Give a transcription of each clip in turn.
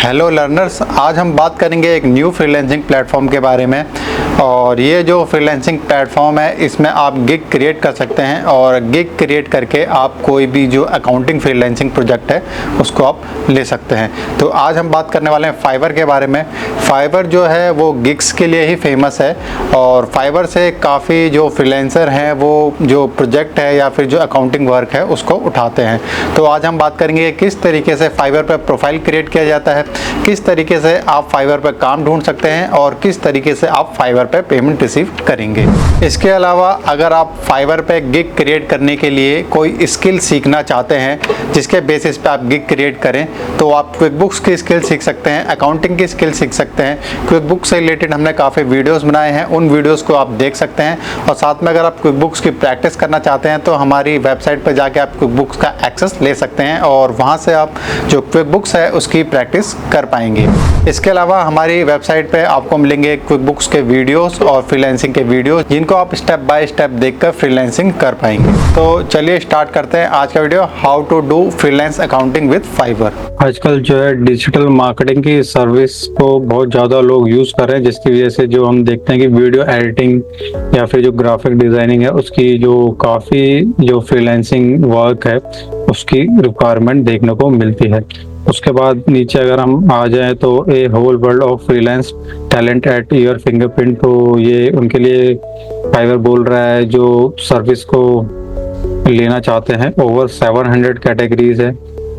Hello learners, आज हम बात करेंगे एक न्यू फ्रीलांसिंग प्लेटफॉर्म के बारे में। और ये जो फ्रीलांसिंग प्लेटफॉर्म है, इसमें आप गिग क्रिएट कर सकते हैं और गिग क्रिएट करके आप कोई भी जो अकाउंटिंग फ्रीलांसिंग प्रोजेक्ट है उसको आप ले सकते हैं। तो आज हम बात करने वाले हैं फाइवर के बारे में। फाइवर जो है वो गिग्स के लिए ही फेमस है और फाइवर से काफ़ी जो फ्रीलांसर हैं वो जो प्रोजेक्ट है या फिर जो अकाउंटिंग वर्क है उसको उठाते हैं। तो आज हम बात करेंगे किस तरीके से फाइवर पर प्रोफाइल क्रिएट किया जाता है, किस तरीके से आप फाइवर पर काम ढूंढ सकते हैं और किस तरीके से आप फाइवर पे पेमेंट रिसीव करेंगे। इसके अलावा अगर आप फाइवर पे गिग क्रिएट करने के लिए कोई स्किल सीखना चाहते हैं जिसके बेसिस पे आप गिग क्रिएट करें, तो आप क्विक बुक्स की स्किल सीख सकते हैं, अकाउंटिंग की स्किल सीख सकते हैं। क्विक बुक्स से रिलेटेड हमने काफ़ी वीडियोस बनाए हैं, उन वीडियोस को आप देख सकते हैं। और साथ में अगर आप क्विक बुक्स की प्रैक्टिस करना चाहते हैं तो हमारी वेबसाइट पर जाके आप क्विक बुक्स का एक्सेस ले सकते हैं और वहाँ से आप जो क्विक बुक्स है उसकी प्रैक्टिस कर पाएंगे। इसके अलावा हमारी वेबसाइट पे आपको मिलेंगे क्विक बुक्स के वीडियोस और फ्रीलांसिंग के वीडियोस जिनको आप स्टेप बाय स्टेप देखकर फ्रीलांसिंग कर पाएंगे। तो चलिए स्टार्ट करते हैं आज का video, how to do freelance accounting with Fiverr. आजकल जो है डिजिटल मार्केटिंग की सर्विस को बहुत ज़्यादा लोग यूज़ कर रहे हैं, जिसकी वजह से जो हम देखते हैं कि वीडियो एडिटिंग या फिर जो ग्राफिक डिज़ाइनिंग है उसकी जो काफ़ी जो फ्रीलांसिंग वर्क है उसकी रिक्वायरमेंट देखने को मिलती है। उसके बाद नीचे अगर हम आ जाएं तो a whole world of freelance talent at your fingerprint, तो ये उनके लिए फाइवर बोल रहा है जो सर्विस को लेना चाहते हैं। ओवर 700 कैटेगरीज है,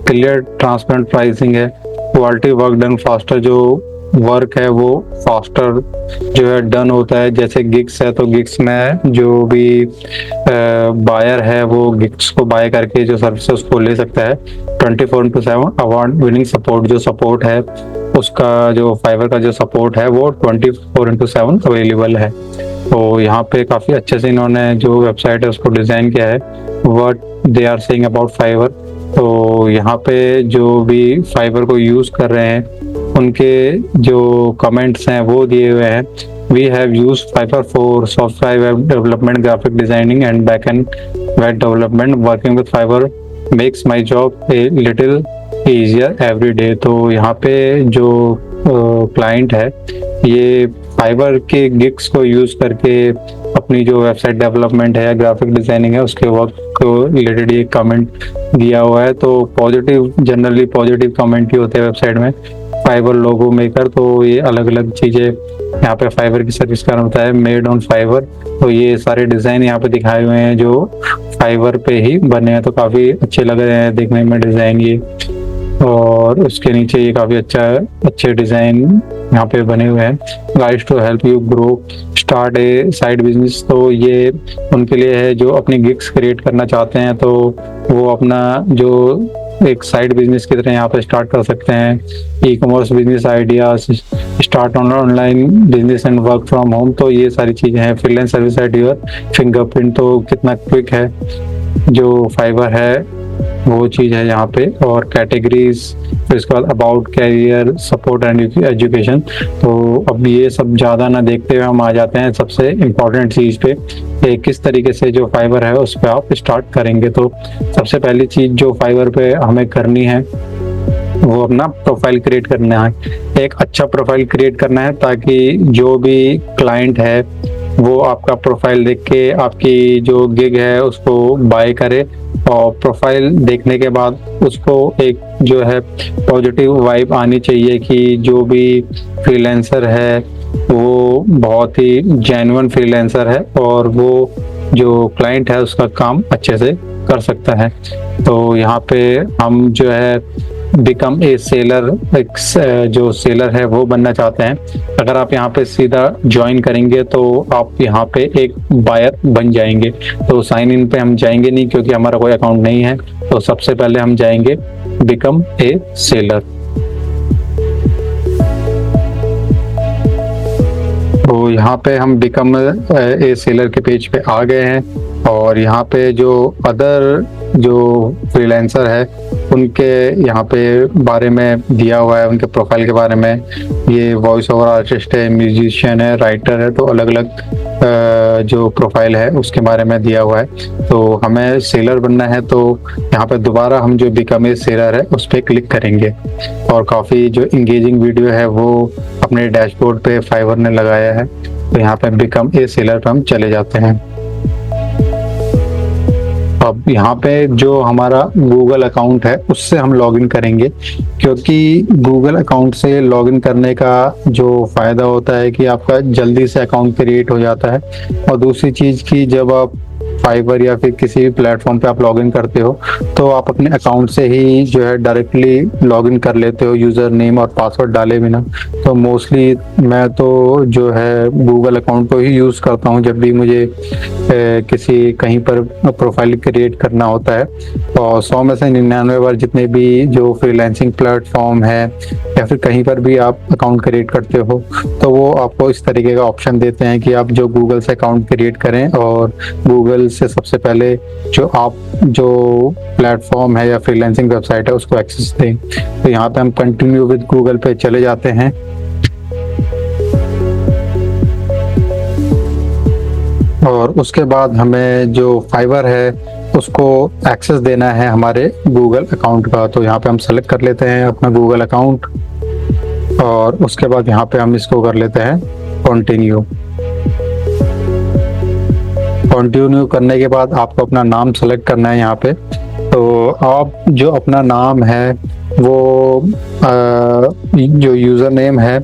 क्लियर ट्रांसपेरेंट प्राइसिंग है, क्वालिटी वर्क डन फास्टर, जो वर्क है वो फास्टर जो है डन होता है। जैसे गिग्स है तो गिग्स में जो भी बायर है वो गिग्स को बाय करके जो सर्विस है उसको ले सकता है। 24/7 अवार्ड विनिंग सपोर्ट, जो सपोर्ट है उसका जो फाइवर का जो सपोर्ट है वो 24/7 अवेलेबल है। तो यहाँ पे काफ़ी अच्छे से इन्होंने जो वेबसाइट है उसको डिज़ाइन किया है। What they are saying about Fiverr, तो यहाँ पे जो भी फाइवर को यूज़ कर रहे हैं उनके जो कमेंट्स हैं वो दिए हुए हैं। We have used Fiverr for software web development, graphic designing and back end web development. Working with Fiverr makes my job a little easier every day. तो यहाँ पे जो क्लाइंट है ये फाइवर के गिग्स को यूज़ करके अपनी जो वेबसाइट डेवलपमेंट है या ग्राफिक डिजाइनिंग है उसके वर्क को रिलेटेड ये कमेंट दिया हुआ है। तो पॉजिटिव, जनरली पॉजिटिव कमेंट ही होते हैं वेबसाइट में। फाइवर लोगो मेकर, तो ये अलग अलग चीज़ें यहाँ पे फाइवर की सर्विस का नाम होता है, मेड ऑन फाइवर। तो ये सारे डिज़ाइन यहाँ पे दिखाए हुए हैं जो फाइवर पे ही बने हैं, तो काफ़ी अच्छे लग रहे हैं देखने में डिज़ाइन ये। और उसके नीचे ये काफ़ी अच्छे डिज़ाइन यहाँ पे बने हुए हैं। Guides to help you grow start a side business, तो ये उनके लिए है जो अपनी गिग्स क्रिएट करना चाहते हैं तो वो अपना जो एक साइड बिजनेस की तरह यहाँ पे स्टार्ट कर सकते हैं। E commerce business ideas, start online business and work from home, तो ये सारी चीज़ें हैं। Freelance service eight your fingerprint, तो कितना क्विक है जो फाइवर है वो चीज़ है यहाँ पे। और कैटेगरीज, फिर इसके बाद about career support and education. तो अब ये सब ज़्यादा ना देखते हुए हम आ जाते हैं सबसे इम्पोर्टेंट चीज़ पे, किस तरीके से जो फाइवर है उस पर आप स्टार्ट करेंगे। तो सबसे पहली चीज़ जो फाइवर पे हमें करनी है वो अपना प्रोफाइल क्रिएट करना है। एक अच्छा प्रोफाइल क्रिएट करना है ताकि जो भी क्लाइंट है वो आपका प्रोफाइल देख के आपकी जो गिग है उसको बाय करे। और प्रोफाइल देखने के बाद उसको एक जो है पॉजिटिव वाइब आनी चाहिए कि जो भी फ्रीलांसर है वो बहुत ही जेन्युइन फ्रीलांसर है और वो जो क्लाइंट है उसका काम अच्छे से कर सकता है। तो यहाँ पे हम जो है बिकम ए सेलर, एक जो सेलर है वो बनना चाहते हैं। अगर आप यहाँ पे सीधा ज्वाइन करेंगे तो आप यहाँ पे एक बायर बन जाएंगे। तो साइन इन पे हम जाएंगे नहीं क्योंकि हमारा कोई अकाउंट नहीं है, तो सबसे पहले हम जाएंगे बिकम ए सेलर। तो यहाँ पे हम बिकम ए सेलर के पेज पे आ गए हैं और यहाँ पे जो अदर जो फ्रीलांसर है उनके यहाँ पे बारे में दिया हुआ है, उनके प्रोफाइल के बारे में। ये वॉइस ओवर आर्टिस्ट है, म्यूजिशियन है, राइटर है, तो अलग अलग जो प्रोफाइल है उसके बारे में दिया हुआ है। तो हमें सेलर बनना है तो यहाँ पे दोबारा हम जो बिकम ए सेलर है उस पर क्लिक करेंगे और काफ़ी जो इंगेजिंग वीडियो है वो अपने डैशबोर्ड पे फाइवर ने लगाया है। तो यहाँ पे बिकम ए सेलर पे हम चले जाते हैं। अब यहाँ पे जो हमारा गूगल अकाउंट है उससे हम लॉगिन करेंगे, क्योंकि गूगल अकाउंट से लॉगिन करने का जो फ़ायदा होता है कि आपका जल्दी से अकाउंट क्रिएट हो जाता है। और दूसरी चीज़ कि जब आप फाइवर या फिर किसी भी प्लेटफॉर्म पे आप लॉगिन करते हो तो आप अपने अकाउंट से ही जो है डायरेक्टली लॉगिन कर लेते हो, यूज़र नेम और पासवर्ड डाले बिना। तो मोस्टली मैं तो जो है गूगल अकाउंट को ही यूज़ करता हूँ जब भी मुझे किसी कहीं पर प्रोफाइल क्रिएट करना होता है। और 100 में से 99 बार जितने भी जो फ्रीलांसिंग प्लेटफॉर्म है या फिर कहीं पर भी आप अकाउंट क्रिएट करते हो तो वो आपको इस तरीके का ऑप्शन देते हैं कि आप जो गूगल से अकाउंट क्रिएट करें और गूगल से सबसे पहले जो प्लेटफॉर्म है या फ्रीलांसिंग वेबसाइट है उसको एक्सेस दें। तो यहाँ पे हम कंटिन्यू विद गूगल पे चले जाते हैं और उसके बाद हमें जो फाइवर है उसको एक्सेस देना है हमारे गूगल अकाउंट का। तो यहाँ पे हम सेलेक्ट कर लेते हैं अपना गूगल अकाउंट और उसके बाद यहाँ पे हम इसको कर लेते हैं कंटिन्यू। कंटिन्यू करने के बाद आपको अपना नाम सेलेक्ट करना है यहाँ पे। तो आप जो अपना नाम है वो जो यूज़र नेम है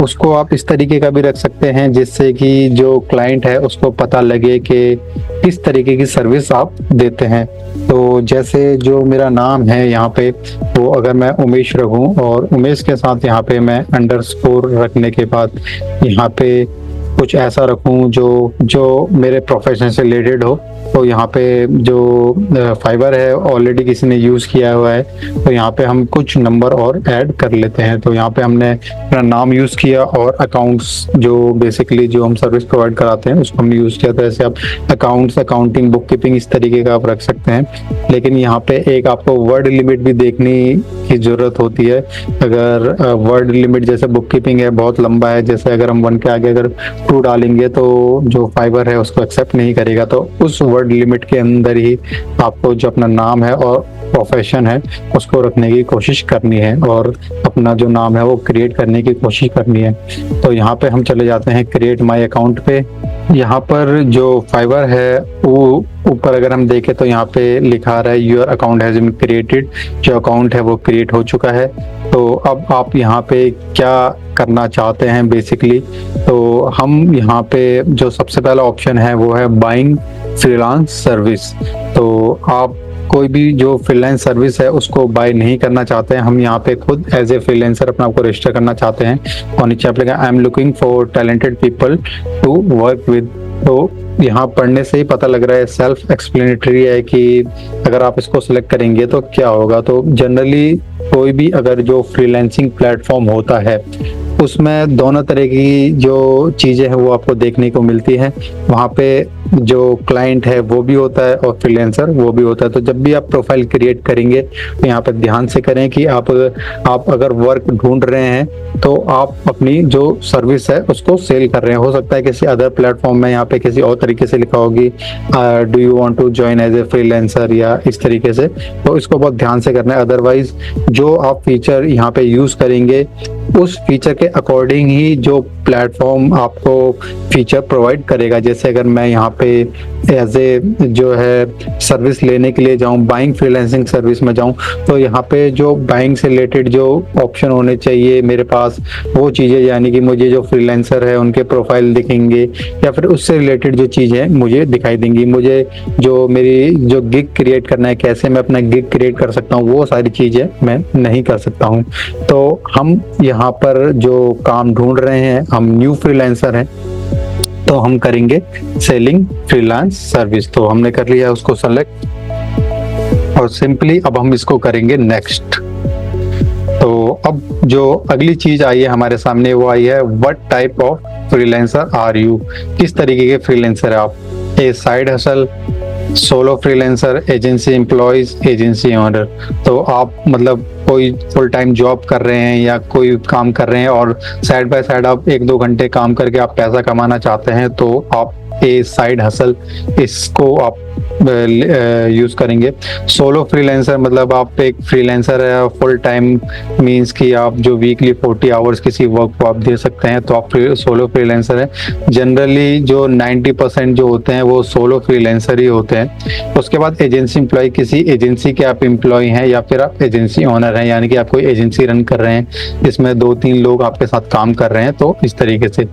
उसको आप इस तरीके का भी रख सकते हैं जिससे कि जो क्लाइंट है उसको पता लगे कि किस तरीके की सर्विस आप देते हैं। तो जैसे जो मेरा नाम है यहाँ पे वो अगर मैं उमेश रखूँ और उमेश के साथ यहाँ पे मैं अंडरस्कोर रखने के बाद यहाँ पे कुछ ऐसा रखूं जो मेरे प्रोफेशन से रिलेटेड हो। तो यहाँ पे जो फाइबर है ऑलरेडी किसी ने यूज़ किया हुआ है तो यहाँ पे हम कुछ नंबर और ऐड कर लेते हैं। तो यहाँ पे हमने अपना नाम यूज़ किया और अकाउंट्स जो बेसिकली जो हम सर्विस प्रोवाइड कराते हैं उसको हमने यूज़ किया। तो ऐसे आप अकाउंट्स, अकाउंटिंग, बुक कीपिंग इस तरीके का आप रख सकते हैं। लेकिन यहाँ पे एक आपको वर्ड लिमिट भी देखने की ज़रूरत होती है। अगर वर्ड लिमिट जैसे बुक कीपिंग है बहुत लंबा है, जैसे अगर हम 1 के आगे अगर 2 डालेंगे तो जो फाइबर है उसको एक्सेप्ट नहीं करेगा। तो उस वर्ड लिमिट के अंदर ही आपको जो अपना नाम है और प्रोफेशन है उसको रखने की कोशिश करनी है और अपना जो नाम है वो क्रिएट करने की कोशिश करनी है। तो यहाँ पे हम चले जाते हैं क्रिएट माय अकाउंट पे। यहाँ पर जो फाइवर है वो ऊपर अगर हम देखें तो यहाँ पे लिखा रहा है your account has been created. जो अकाउंट है वो क्रिएट हो चुका है। तो अब आप यहाँ पे क्या करना चाहते हैं बेसिकली, तो हम यहाँ पे जो सबसे पहला ऑप्शन है वो है बाइंग फ्रीलांस सर्विस। तो आप कोई भी जो फ्रीलांस सर्विस है उसको बाय नहीं करना चाहते हैं, हम यहाँ पे खुद एज ए फ्रीलांसर अपना आपको रजिस्टर करना चाहते हैं। और नीचे आप लिखा I am looking for talented people to work with. तो यहाँ पढ़ने से ही पता लग रहा है, सेल्फ एक्सप्लेनेटरी है कि अगर आप इसको सिलेक्ट करेंगे तो क्या होगा। तो जनरली कोई भी अगर जो फ्रीलांसिंग प्लेटफॉर्म होता है उसमें दोनों तरह की जो चीज़ें हैं वो आपको देखने को मिलती हैं। वहाँ पे जो क्लाइंट है वो भी होता है और फ्रीलांसर वो भी होता है। तो जब भी आप प्रोफाइल क्रिएट करेंगे तो यहाँ पर ध्यान से करें कि आप अगर वर्क ढूंढ रहे हैं तो आप अपनी जो सर्विस है उसको सेल कर रहे हैं। हो सकता है किसी अदर प्लेटफॉर्म में यहाँ पे किसी और तरीके से लिखा होगी do you want to join as a freelancer या इस तरीके से। तो इसको बहुत ध्यान से करना है, अदरवाइज जो आप फीचर यहाँ पे यूज करेंगे उस फीचर के अकॉर्डिंग ही जो प्लेटफॉर्म आपको फीचर प्रोवाइड करेगा। जैसे अगर मैं यहाँ पे एज ए जो है सर्विस लेने के लिए जाऊँ, बाइंग फ्रीलांसिंग सर्विस में जाऊँ, तो यहाँ पे जो बाइंग से रिलेटेड जो ऑप्शन होने चाहिए मेरे पास वो चीज़ें, यानी कि मुझे जो फ्रीलांसर है उनके प्रोफाइल दिखेंगे या फिर उससे रिलेटेड जो चीज़ें मुझे दिखाई देंगी। मुझे जो मेरी जो गिग क्रिएट करना है, कैसे मैं अपना गिग क्रिएट कर सकता हूँ, वो सारी चीज़ें मैं नहीं कर सकता हूँ। तो हम यहाँ पर जो काम ढूंढ रहे हैं, हम न्यू फ्रीलांसर हैं तो हम करेंगे सेलिंग फ्रीलांस सर्विस। तो हमने कर लिया उसको सेलेक्ट और सिंपली अब हम इसको करेंगे नेक्स्ट। तो अब जो अगली चीज आई है हमारे सामने वो आई है what type of freelancer are you. किस तरीके के फ्रीलांसर है आप, a side hustle solo freelancer, agency employees, agency owner. तो आप मतलब कोई फुल टाइम जॉब कर रहे हैं या कोई काम कर रहे हैं और साइड बाय साइड आप 1-2 घंटे काम करके आप पैसा कमाना चाहते हैं, तो आप ये साइड हसल इसको आप यूज करेंगे। सोलो फ्रीलांसर मतलब आप एक फ्रीलांसर है, फुल टाइम मींस कि आप जो वीकली 40 आवर्स किसी वर्क को आप दे सकते हैं, तो आप सोलो फ्रीलांसर है। जनरली जो 90% जो होते हैं वो सोलो फ्रीलांसर ही होते हैं। उसके बाद एजेंसी एम्प्लॉय, किसी एजेंसी के आप एम्प्लॉय हैं या फिर आप एजेंसी ओनर हैं, यानी कि आप कोई एजेंसी रन कर रहे हैं जिसमें 2-3 लोग आपके साथ काम कर रहे हैं। तो इस तरीके से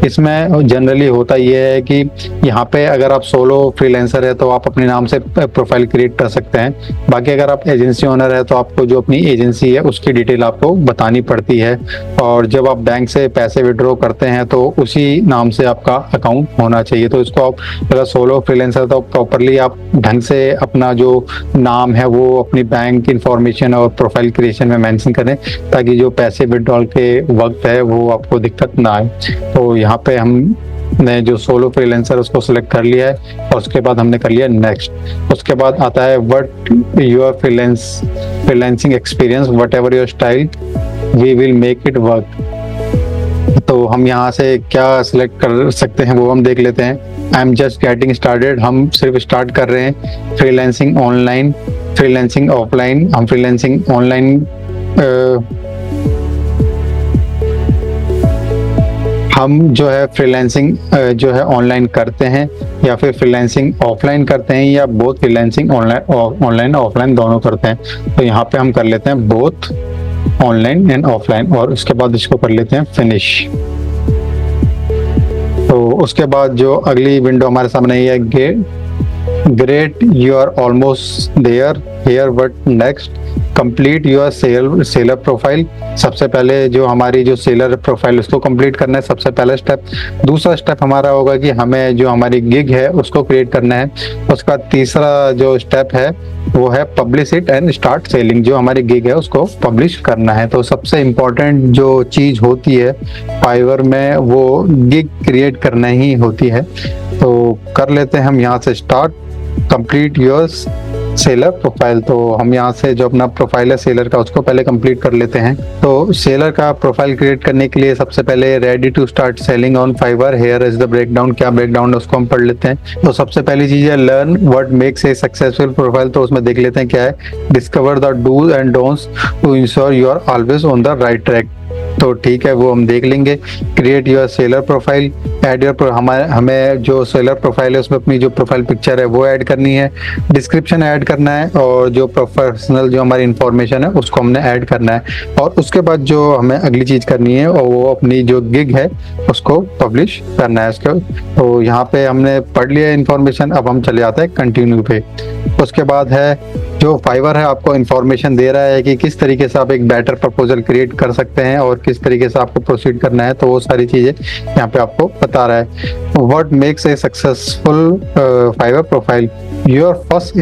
इसमें जनरली होता यह है कि यहाँ पे अगर आप सोलो फ्रीलांसर है तो आप अपने नाम से प्रोफाइल क्रिएट कर सकते हैं। बाकी अगर आप एजेंसी ओनर है तो आपको जो अपनी एजेंसी है उसकी डिटेल आपको बतानी पड़ती है, और जब आप बैंक से पैसे विड्रॉ करते हैं तो उसी नाम से आपका अकाउंट होना चाहिए। तो इसको आप अगर सोलो फ्रीलांसर तो प्रॉपरली आप ढंग से अपना जो नाम है वो अपनी बैंक इंफॉर्मेशन और प्रोफाइल क्रिएशन में मेंशन करें, ताकि जो पैसे विड्रॉल के वक्त है वो आपको दिक्कत ना आए। तो यहाँ पे हमने जो सोलो फ्रीलांसर उसको सिलेक्ट कर लिया है और उसके बाद हमने कर लिया नेक्स्ट। उसके बाद आता है what your freelancing experience, whatever your style, we will make it work. तो हम यहाँ से क्या सिलेक्ट कर सकते हैं वो हम देख लेते हैं। I am just getting started, हम सिर्फ स्टार्ट कर रहे हैं। फ्रीलांसिंग ऑनलाइन, फ्रीलांसिंग ऑफलाइन, हम फ्रीलांसिंग ऑनलाइन हम जो है फ्रीलांसिंग जो है ऑनलाइन करते हैं या फिर फ्रीलांसिंग ऑफलाइन करते हैं या बोथ फ्रीलांसिंग ऑनलाइन ऑफलाइन दोनों करते हैं। तो यहाँ पे हम कर लेते हैं बोथ ऑनलाइन एंड ऑफलाइन और उसके बाद इसको कर लेते हैं फिनिश। तो उसके बाद जो अगली विंडो हमारे सामने ये है, great you are almost there here, but next complete your seller profile. सबसे पहले जो हमारी जो सेलर प्रोफाइल उसको कंप्लीट करना है, सबसे पहला स्टेप। दूसरा स्टेप हमारा होगा कि हमें जो हमारी गिग है उसको क्रिएट करना है। उसका तीसरा जो स्टेप है वो है publish it and start selling, जो हमारी गिग है उसको पब्लिश करना है। तो सबसे इम्पोर्टेंट जो चीज होती है फाइवर में वो गिग क्रिएट करना ही होती है। तो कर लेते हैं हम यहाँ से start, complete your seller profile. तो हम यहाँ से जो अपना प्रोफाइल है सेलर का उसको पहले कंप्लीट कर लेते हैं। तो सेलर का प्रोफाइल क्रिएट करने के लिए सबसे पहले ready to start selling on Fiverr, here is the breakdown. क्या ब्रेकडाउन है उसको हम पढ़ लेते हैं। तो सबसे पहली चीज है learn what makes a successful profile. तो उसमें देख लेते हैं क्या है, discover the dos and don'ts to ensure you are always on the right track. तो ठीक है वो हम देख लेंगे। Create your seller profile, add your, हमें जो सेलर प्रोफाइल है उसमें अपनी जो प्रोफाइल पिक्चर है वो ऐड करनी है, डिस्क्रिप्शन ऐड करना है और जो प्रोफेशनल जो हमारी इंफॉर्मेशन है उसको हमने ऐड करना है। और उसके बाद जो हमें अगली चीज करनी है और वो अपनी जो गिग है उसको पब्लिश करना है उसको। तो यहाँ पे हमने पढ़ लिया इंफॉर्मेशन, अब हम चले जाते हैं कंटिन्यू पे। उसके बाद है जो फाइवर है आपको इंफॉर्मेशन दे रहा है कि किस तरीके से आप एक बेटर प्रपोजल क्रिएट कर सकते हैं और किस तरीके से आपको प्रोसीड करना है। तो वो सारी चीजें यहाँ पे आपको बता रहा है। What makes a successful Fiverr profile, your first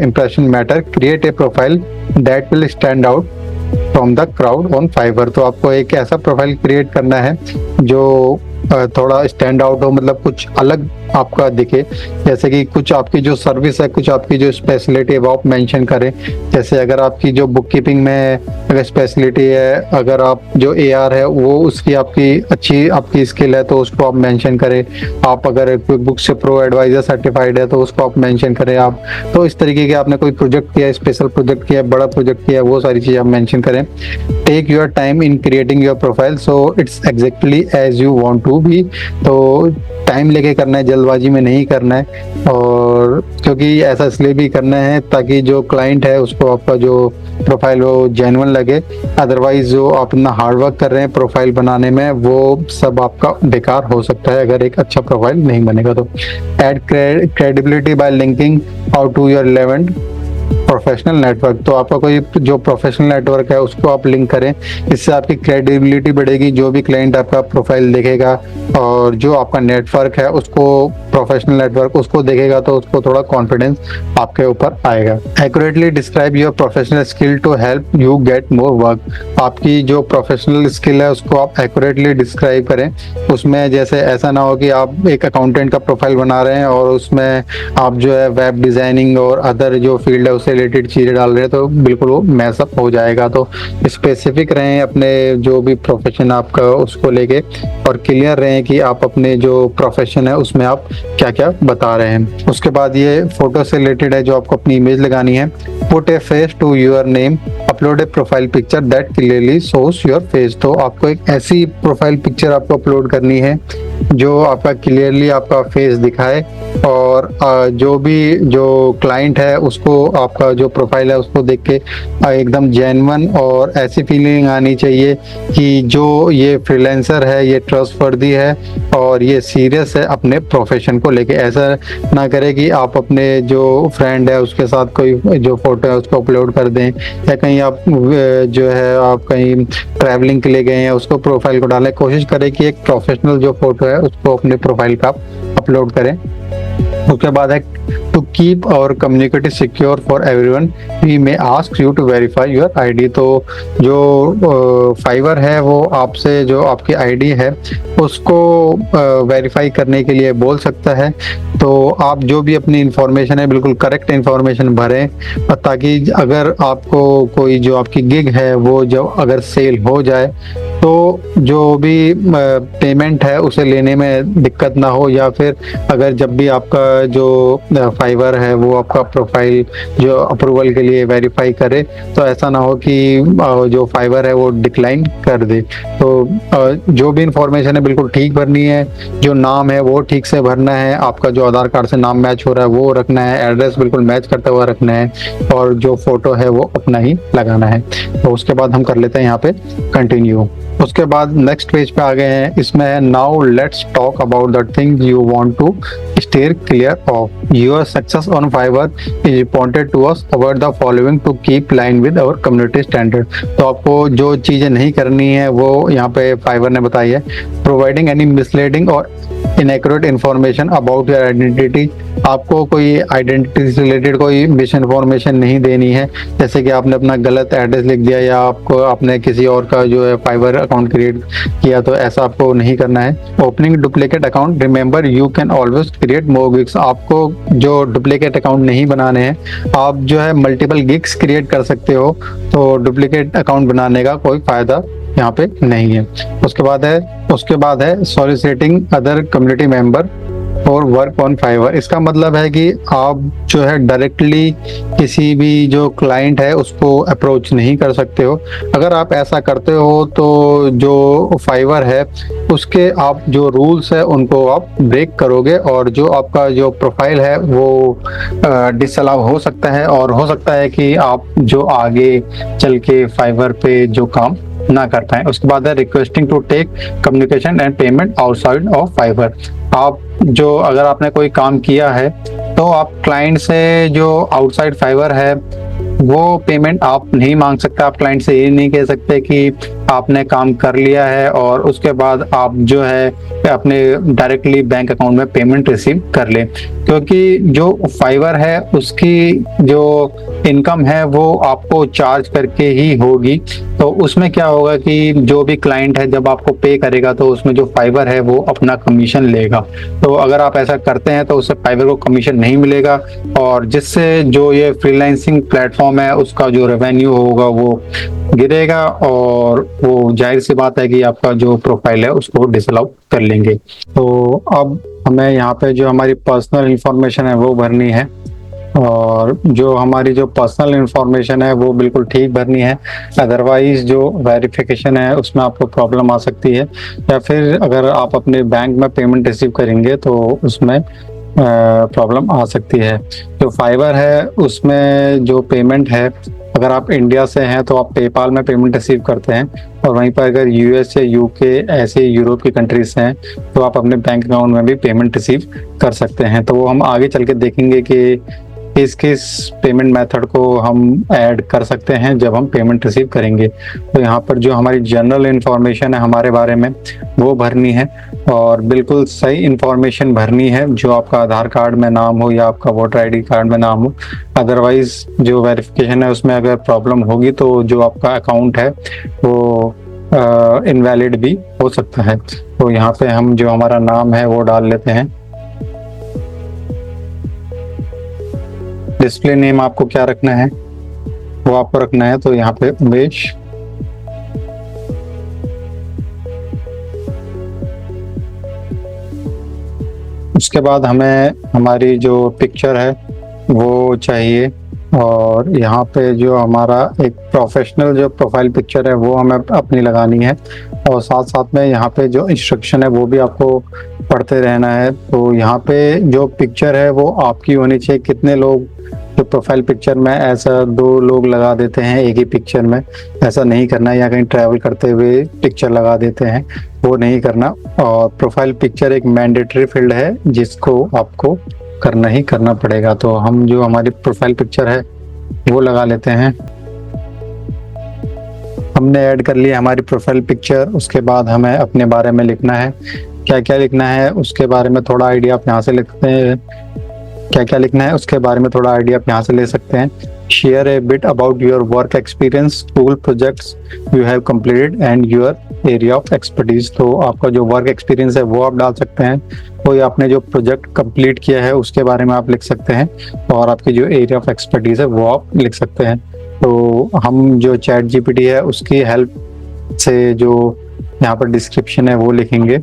impression matter, create a profile that will stand out from the crowd on Fiverr. तो आपको एक ऐसा प्रोफाइल क्रिएट करना है जो थोड़ा स्टैंड आउट हो, मतलब कुछ अलग आपका दिखे। जैसे कि कुछ आपकी जो सर्विस है, कुछ आपकी जो स्पेशलिटी है वो आप मेंशन करें। जैसे अगर आपकी जो बुक कीपिंग में अगर स्पेशलिटी है, अगर आप जो AR है वो उसकी आपकी अच्छी आपकी स्किल है तो उसको आप मेंशन करें। आप अगर क्विक बुक से प्रो एडवाइजर सर्टिफाइड है तो उसको आप मेंशन करें आप। तो इस तरीके के आपने कोई प्रोजेक्ट किया, स्पेशल प्रोजेक्ट किया, बड़ा प्रोजेक्ट किया, वो सारी चीज़ें आप मेंशन करें। Take your time in creating your profile so it's exactly as you want to be. तो टाइम लेके करना है, जल्दबाजी में नहीं करना है। और क्योंकि ऐसा इसलिए भी करना है ताकि जो क्लाइंट है उसको आपका जो प्रोफाइल वो जेन्युइन लगे। अदरवाइज जो आप इतना हार्डवर्क कर रहे हैं प्रोफाइल बनाने में वो सब आपका बेकार हो सकता है अगर एक अच्छा प्रोफाइल नहीं बनेगा। तो add credibility by linking out to your relevant professional network. तो आपका कोई जो प्रोफेशनल नेटवर्क है उसको आप लिंक करें, इससे आपकी क्रेडिबिलिटी बढ़ेगी। जो भी क्लाइंट आपका प्रोफाइल देखेगा और जो आपका नेटवर्क है उसको, प्रोफेशनल नेटवर्क उसको देखेगा तो उसको थोड़ा कॉन्फिडेंस आपके ऊपर आएगा। Accurately describe your professional skill to help you get more work. आपकी जो प्रोफेशनल स्किल है उसको आप एक्यूरेटली डिस्क्राइब करें। उसमें जैसे ऐसा ना हो कि आप एक अकाउंटेंट का प्रोफाइल बना रहे हैं और उसमें आप जो है वेब डिजाइनिंग और अदर जो फील्ड है उससे रिलेटेड चीज़ें डाल रहे हैं, तो बिल्कुल वो मैसअप हो जाएगा। तो स्पेसिफिक रहें अपने जो भी प्रोफेशन आपका उसको लेके, और क्लियर रहें कि आप अपने जो प्रोफेशन है उसमें आप क्या क्या बता रहे हैं। उसके बाद ये फोटो से रिलेटेड है, जो आपको अपनी इमेज लगानी है। Put a face to your name, upload a profile picture that clearly shows your face. तो आपको एक ऐसी प्रोफाइल पिक्चर आपको अपलोड करनी है जो आपका क्लियरली आपका फेस दिखाए, और जो भी जो क्लाइंट है उसको आपका जो प्रोफाइल है उसको देख के एकदम जेन्युइन और ऐसी फीलिंग आनी चाहिए कि जो ये फ्रीलांसर है ये ट्रस्टवर्दी है और ये सीरियस है अपने प्रोफेशन को लेके। ऐसा ना करे कि आप अपने जो फ्रेंड है उसके साथ कोई जो फोटो है उसको अपलोड कर दें, या कहीं आप जो है आप कहीं ट्रैवलिंग के लिए गए हैं उसको प्रोफाइल को डालें। कोशिश करें कि एक प्रोफेशनल जो फोटो है उसको अपने प्रोफाइल का अपलोड करें। उसके बाद है to keep our communicate secure for everyone, we may ask you to verify your ID. तो जो फाइवर है वो आपसे जो आपकी आईडी है उसको वेरीफाई करने के लिए बोल सकता है। तो आप जो भी अपनी इंफॉर्मेशन है बिल्कुल करेक्ट इंफॉर्मेशन भरें, ताकि अगर आपको कोई जो आपकी गिग है वो जब अगर सेल हो जाए तो जो भी पेमेंट है उसे लेने में दिक्कत ना हो, या फिर अगर जब भी आपका जो फाइवर है वो आपका प्रोफाइल जो अप्रूवल के लिए वेरीफाई करे तो ऐसा ना हो कि जो फाइवर है वो डिक्लाइन कर दे। तो जो भी इंफॉर्मेशन है बिल्कुल ठीक भरनी है, जो नाम है वो ठीक से भरना है, आपका जो आधार कार्ड से नाम मैच हो रहा है वो रखना है, एड्रेस बिल्कुल मैच करता हुआ रखना है, और जो फोटो है वो अपना ही लगाना है। तो उसके बाद हम कर लेते हैं यहाँ पे कंटिन्यू। उसके बाद नेक्स्ट पेज पे आ गए हैं, इसमें है now let's talk about the thing you want to steer clear of. Your success on Fiverr is reported to us about the following to keep line with our community standard. तो आपको जो चीजें नहीं करनी है वो यहाँ पे फाइवर ने बताई है। प्रोवाइडिंग एनी मिसलीडिंग और inaccurate information about your identity. आपको कोई आइडेंटिटी से रिलेटेड कोई मिस इन्फॉर्मेशन नहीं देनी है, जैसे कि आपने अपना गलत एड्रेस लिख दिया या आपको आपने किसी और का जो है फाइवर अकाउंट क्रिएट किया, तो ऐसा आपको नहीं करना है। Opening duplicate account, remember you can always create more gigs. आपको जो डुप्लीकेट अकाउंट नहीं बनाने हैं, आप जो है मल्टीपल गिग्स क्रिएट कर सकते हो, तो डुप्लीकेट अकाउंट बनाने का कोई फायदा यहाँ पे नहीं है। उसके बाद है सॉलिसिटिंग अदर कम्युनिटी मेंबर और वर्क ऑन फाइवर। इसका मतलब है कि आप जो है डायरेक्टली किसी भी जो क्लाइंट है उसको अप्रोच नहीं कर सकते हो। अगर आप ऐसा करते हो तो जो फाइवर है उसके आप जो रूल्स है उनको आप ब्रेक करोगे, और जो आपका जो प्रोफाइल है वो डिसअलाउ हो सकता है, और हो सकता है कि आप जो आगे चल के फाइवर पे जो काम ना कर पाए। उसके बाद है requesting to take communication and payment outside of Fiverr. आप जो अगर आपने कोई काम किया है तो आप क्लाइंट से जो आउटसाइड फाइवर है वो पेमेंट आप नहीं मांग सकते। आप क्लाइंट से ये नहीं कह सकते कि आपने काम कर लिया है और उसके बाद आप जो है अपने डायरेक्टली बैंक अकाउंट में पेमेंट रिसीव कर ले, क्योंकि जो फाइवर है उसकी जो इनकम है वो आपको चार्ज करके ही होगी। तो उसमें क्या होगा कि जो भी क्लाइंट है जब आपको पे करेगा तो उसमें जो फाइवर है वो अपना कमीशन लेगा। तो अगर आप ऐसा करते हैं तो उससे फाइवर को कमीशन नहीं मिलेगा, और जिससे जो ये फ्रीलांसिंग प्लेटफॉर्म है उसका जो रेवेन्यू होगा वो गिरेगा, और वो जाहिर सी बात है कि आपका जो प्रोफाइल है उसको डिसअलाउ कर लेंगे। तो अब हमें यहाँ पे जो हमारी पर्सनल इंफॉर्मेशन है वो भरनी है, और जो हमारी जो पर्सनल इंफॉर्मेशन है वो बिल्कुल ठीक भरनी है। अदरवाइज जो वेरिफिकेशन है उसमें आपको प्रॉब्लम आ सकती है, या फिर अगर आप अपने बैंक में पेमेंट रिसीव करेंगे तो उसमें प्रॉब्लम आ सकती है। जो फाइवर है उसमें जो पेमेंट है, अगर आप इंडिया से हैं तो आप पेपाल में पेमेंट रिसीव करते हैं, और वहीं पर अगर यूएस या यूके ऐसे यूरोप की कंट्रीज हैं तो आप अपने बैंक अकाउंट में भी पेमेंट रिसीव कर सकते हैं। तो वो हम आगे चल के देखेंगे कि किस किस पेमेंट मेथड को हम ऐड कर सकते हैं जब हम पेमेंट रिसीव करेंगे। तो यहाँ पर जो हमारी जनरल इंफॉर्मेशन है हमारे बारे में वो भरनी है, और बिल्कुल सही इंफॉर्मेशन भरनी है, जो आपका आधार कार्ड में नाम हो या आपका वोटर आईडी कार्ड में नाम हो। अदरवाइज जो वेरिफिकेशन है उसमें अगर प्रॉब्लम होगी तो जो आपका अकाउंट है वो इनवैलिड भी हो सकता है। तो यहाँ पे हम जो हमारा नाम है वो डाल लेते हैं। डिस्प्ले नेम आपको क्या रखना है वो आपको रखना है, तो यहाँ पे उमेश। उसके बाद हमें हमारी जो पिक्चर है वो चाहिए, और यहाँ पे जो हमारा एक प्रोफेशनल जो प्रोफाइल पिक्चर है वो हमें अपनी लगानी है, और साथ साथ में यहाँ पे जो इंस्ट्रक्शन है वो भी आपको पढ़ते रहना है। तो यहाँ पे जो पिक्चर है वो आपकी होनी चाहिए। कितने लोग जो प्रोफाइल पिक्चर में ऐसा 2 लोग लगा देते हैं एक ही पिक्चर में, ऐसा नहीं करना है। या कहीं ट्रैवल करते हुए पिक्चर लगा देते हैं, वो नहीं करना। और प्रोफाइल पिक्चर एक मैंडेटरी फील्ड है जिसको आपको करना ही करना पड़ेगा। तो हम जो हमारी प्रोफाइल पिक्चर है वो लगा लेते हैं। हमने ऐड कर लिया हमारी प्रोफाइल पिक्चर। उसके बाद हमें अपने बारे में लिखना है, क्या क्या लिखना है उसके बारे में थोड़ा आइडिया आप यहाँ से लिखते हैं। क्या क्या लिखना है उसके बारे में थोड़ा आइडिया आप यहाँ से ले सकते हैं। Share A bit about your work experience, school projects you have completed and your area of expertise. तो आपका जो वर्क एक्सपीरियंस है वो आप डाल सकते हैं, कोई आपने जो प्रोजेक्ट कंप्लीट किया है उसके बारे में आप लिख सकते हैं, और आपकी जो एरिया ऑफ एक्सपर्टीज है वो आप लिख सकते हैं। तो हम जो चैट जीपीटी है उसकी हेल्प से जो यहाँ पर डिस्क्रिप्शन है वो लिखेंगे।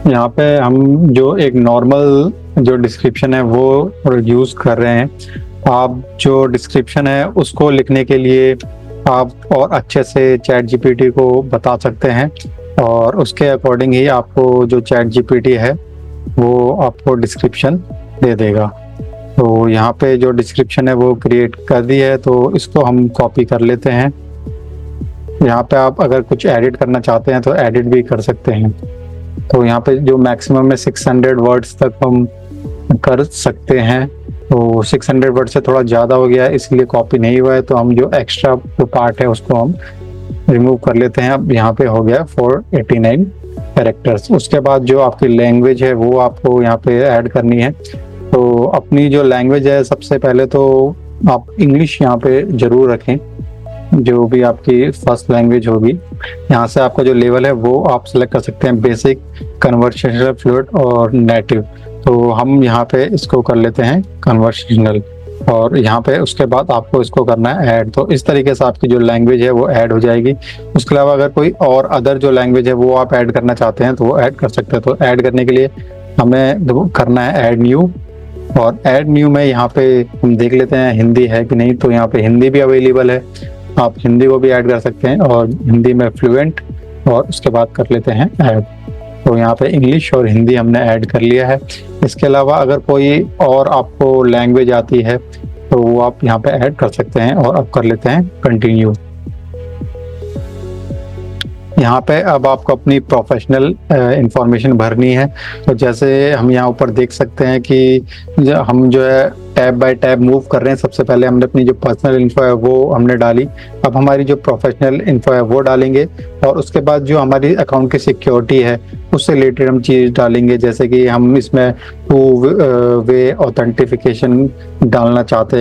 यहाँ पे हम जो एक नॉर्मल जो डिस्क्रिप्शन है वो यूज कर रहे हैं। आप जो डिस्क्रिप्शन है उसको लिखने के लिए आप और अच्छे से चैट जीपीटी को बता सकते हैं, और उसके अकॉर्डिंग ही आपको जो चैट जीपीटी है वो आपको डिस्क्रिप्शन दे देगा। तो यहाँ पे जो डिस्क्रिप्शन है वो क्रिएट कर दी है, तो इसको हम कॉपी कर लेते हैं। यहाँ पे आप अगर कुछ एडिट करना चाहते हैं तो एडिट भी कर सकते हैं। तो यहाँ पे जो मैक्सिमम में 600 वर्ड्स तक हम कर सकते हैं, तो 600 वर्ड से थोड़ा ज़्यादा हो गया इसलिए कॉपी नहीं हुआ है। तो हम जो एक्स्ट्रा जो पार्ट है उसको हम रिमूव कर लेते हैं। अब यहाँ पे हो गया 489 कैरेक्टर्स। उसके बाद जो आपकी लैंग्वेज है वो आपको यहाँ पे ऐड करनी है। तो अपनी जो लैंग्वेज है सबसे पहले तो आप इंग्लिश यहाँ पे जरूर रखें, जो भी आपकी फर्स्ट लैंग्वेज होगी। यहाँ से आपका जो लेवल है वो आप सेलेक्ट कर सकते हैं, बेसिक, कन्वर्सेशनल, फ्लुएंट और नेटिव। तो हम यहाँ पे इसको कर लेते हैं कन्वर्सेशनल, और यहाँ पे उसके बाद आपको इसको करना है ऐड। तो इस तरीके से आपकी जो लैंग्वेज है वो ऐड हो जाएगी। उसके अलावा अगर कोई और अदर जो लैंग्वेज है वो आप ऐड करना चाहते हैं तो वो ऐड कर सकते हैं। तो ऐड करने के लिए हमें करना है ऐड न्यू, और ऐड न्यू में यहाँ पे हम देख लेते हैं हिंदी है कि नहीं। तो यहाँ पे हिंदी भी अवेलेबल है, आप हिंदी को भी ऐड कर सकते हैं, और हिंदी में फ्लुएंट, और उसके बाद कर लेते हैं ऐड। तो यहाँ पे इंग्लिश और हिंदी हमने ऐड कर लिया है। इसके अलावा अगर कोई और आपको लैंग्वेज आती है तो वो आप यहाँ पे ऐड कर सकते हैं, और अब कर लेते हैं कंटिन्यू। यहाँ पे अब आपको अपनी प्रोफेशनल इंफॉर्मेशन भरनी है। तो जैसे हम यहाँ ऊपर देख सकते हैं कि हम जो है टैब बाय टैब मूव कर रहे हैं। सबसे पहले हमने अपनी जो पर्सनल इन्फो है वो हमने डाली, अब हमारी जो प्रोफेशनल इन्फो है वो डालेंगे, और उसके बाद जो हमारी अकाउंट की सिक्योरिटी है उससे रिलेटेड हम चीज़ डालेंगे। जैसे कि हम इसमें 2 वे ऑथेंटिफिकेशन डालना चाहते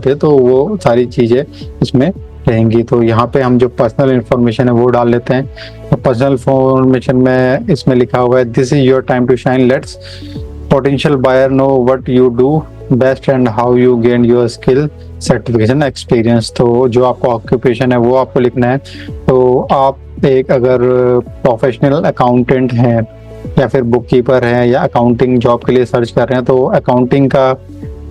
हैं तो वो सारी चीज़ें इसमें रहेंगी। तो यहाँ पे हम जो पर्सनल इंफॉर्मेशन है वो डाल लेते हैं। तो पर्सनल इंफॉर्मेशन में इसमें लिखा हुआ है, this is your time to shine, let's potential buyer know what you do best and how you gain your skill, certification, experience. तो जो आपका ऑक्यूपेशन है वो आपको लिखना है। तो आप एक अगर प्रोफेशनल अकाउंटेंट हैं या फिर बुक कीपर हैं या अकाउंटिंग जॉब के लिए सर्च कर रहे हैं, तो अकाउंटिंग का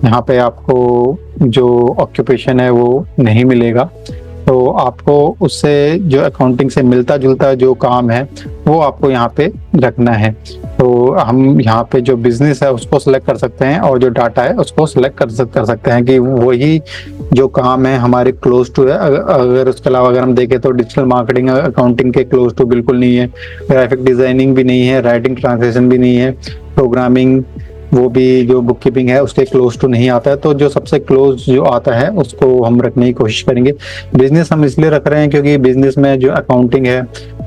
यहाँ पे आपको जो ऑक्यूपेशन है वो नहीं मिलेगा। तो आपको उससे जो अकाउंटिंग से मिलता जुलता जो काम है वो आपको यहाँ पे रखना है। तो हम यहाँ पे जो बिजनेस है उसको सिलेक्ट कर सकते हैं, और जो डाटा है उसको सिलेक्ट कर सकते हैं कि वही जो काम है हमारे क्लोज टू है। अगर उसके अलावा अगर हम देखें तो डिजिटल मार्केटिंग अकाउंटिंग के क्लोज टू बिल्कुल नहीं है, ग्राफिक डिजाइनिंग भी नहीं है, राइटिंग ट्रांसलेशन भी नहीं है, प्रोग्रामिंग वो भी जो बुक कीपिंग है उसके क्लोज टू नहीं आता है। तो जो सबसे क्लोज जो आता है उसको हम रखने की कोशिश करेंगे। बिजनेस हम इसलिए रख रहे हैं क्योंकि बिजनेस में जो अकाउंटिंग है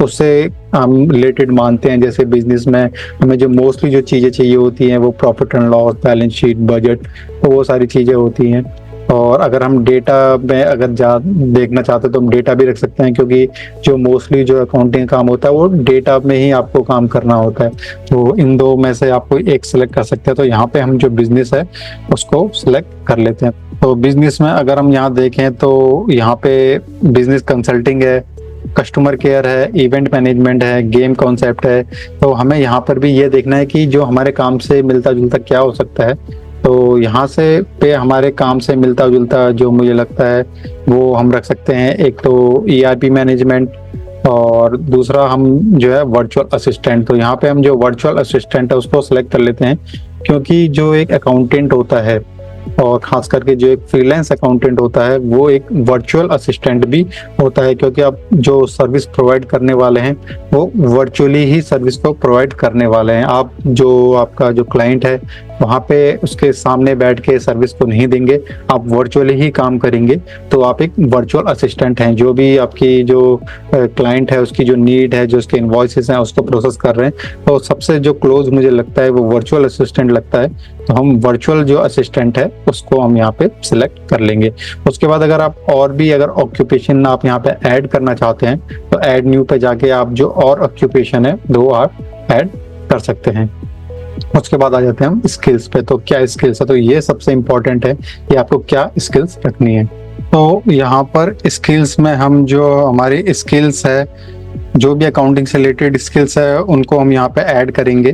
उससे हम रिलेटेड मानते हैं। जैसे बिजनेस में हमें जो मोस्टली जो चीज़ें चाहिए होती हैं वो profit and loss, balance sheet, budget, तो वो सारी चीज़ें होती हैं। और अगर हम डेटा में अगर जा देखना चाहते हैं तो हम डेटा भी रख सकते हैं, क्योंकि जो मोस्टली जो अकाउंटिंग काम होता है वो डेटा में ही आपको काम करना होता है। तो इन दो में से आप कोई एक सिलेक्ट कर सकते हैं। तो यहाँ पे हम जो बिजनेस है उसको सिलेक्ट कर लेते हैं। तो बिजनेस में अगर हम यहाँ देखें तो यहाँ पे बिजनेस कंसल्टिंग है, कस्टमर केयर है, इवेंट मैनेजमेंट है, गेम कॉन्सेप्ट है। तो हमें यहाँ पर भी ये देखना है कि जो हमारे काम से मिलता जुलता क्या हो सकता है। तो यहाँ से पे हमारे काम से मिलता जुलता जो मुझे लगता है वो हम रख सकते हैं। एक तो ERP मैनेजमेंट और दूसरा हम जो है वर्चुअल असिस्टेंट। तो यहाँ पे हम जो वर्चुअल असिस्टेंट है उसको सिलेक्ट कर लेते हैं, क्योंकि जो एक अकाउंटेंट होता है और खास करके जो एक फ्रीलांस अकाउंटेंट होता है वो एक वर्चुअल असिस्टेंट भी होता है, क्योंकि आप जो सर्विस प्रोवाइड करने वाले हैं वो वर्चुअली ही सर्विस को प्रोवाइड करने वाले हैं। आप जो आपका जो क्लाइंट है वहाँ पे उसके सामने बैठ के सर्विस को नहीं देंगे, आप वर्चुअली ही काम करेंगे। तो आप एक वर्चुअल असिस्टेंट हैं, जो भी आपकी जो क्लाइंट है उसकी जो नीड है, जो उसके इनवॉइसेस हैं उसको प्रोसेस कर रहे हैं। तो सबसे जो क्लोज मुझे लगता है वो वर्चुअल असिस्टेंट लगता है। तो हम वर्चुअल जो असिस्टेंट है उसको हम यहाँ पे सिलेक्ट कर लेंगे। उसके बाद अगर आप और भी अगर ऑक्यूपेशन आप यहाँ पे ऐड करना चाहते हैं तो ऐड न्यू पे जाके आप जो और ऑक्यूपेशन है वो आप ऐड कर सकते हैं। उसके बाद आ जाते हैं हम स्किल्स पे। तो क्या स्किल्स है, तो ये सबसे इम्पोर्टेंट है कि आपको क्या स्किल्स रखनी है। तो यहाँ पर स्किल्स में हम जो हमारी स्किल्स है, जो भी अकाउंटिंग से रिलेटेड स्किल्स है उनको हम यहाँ पे ऐड करेंगे।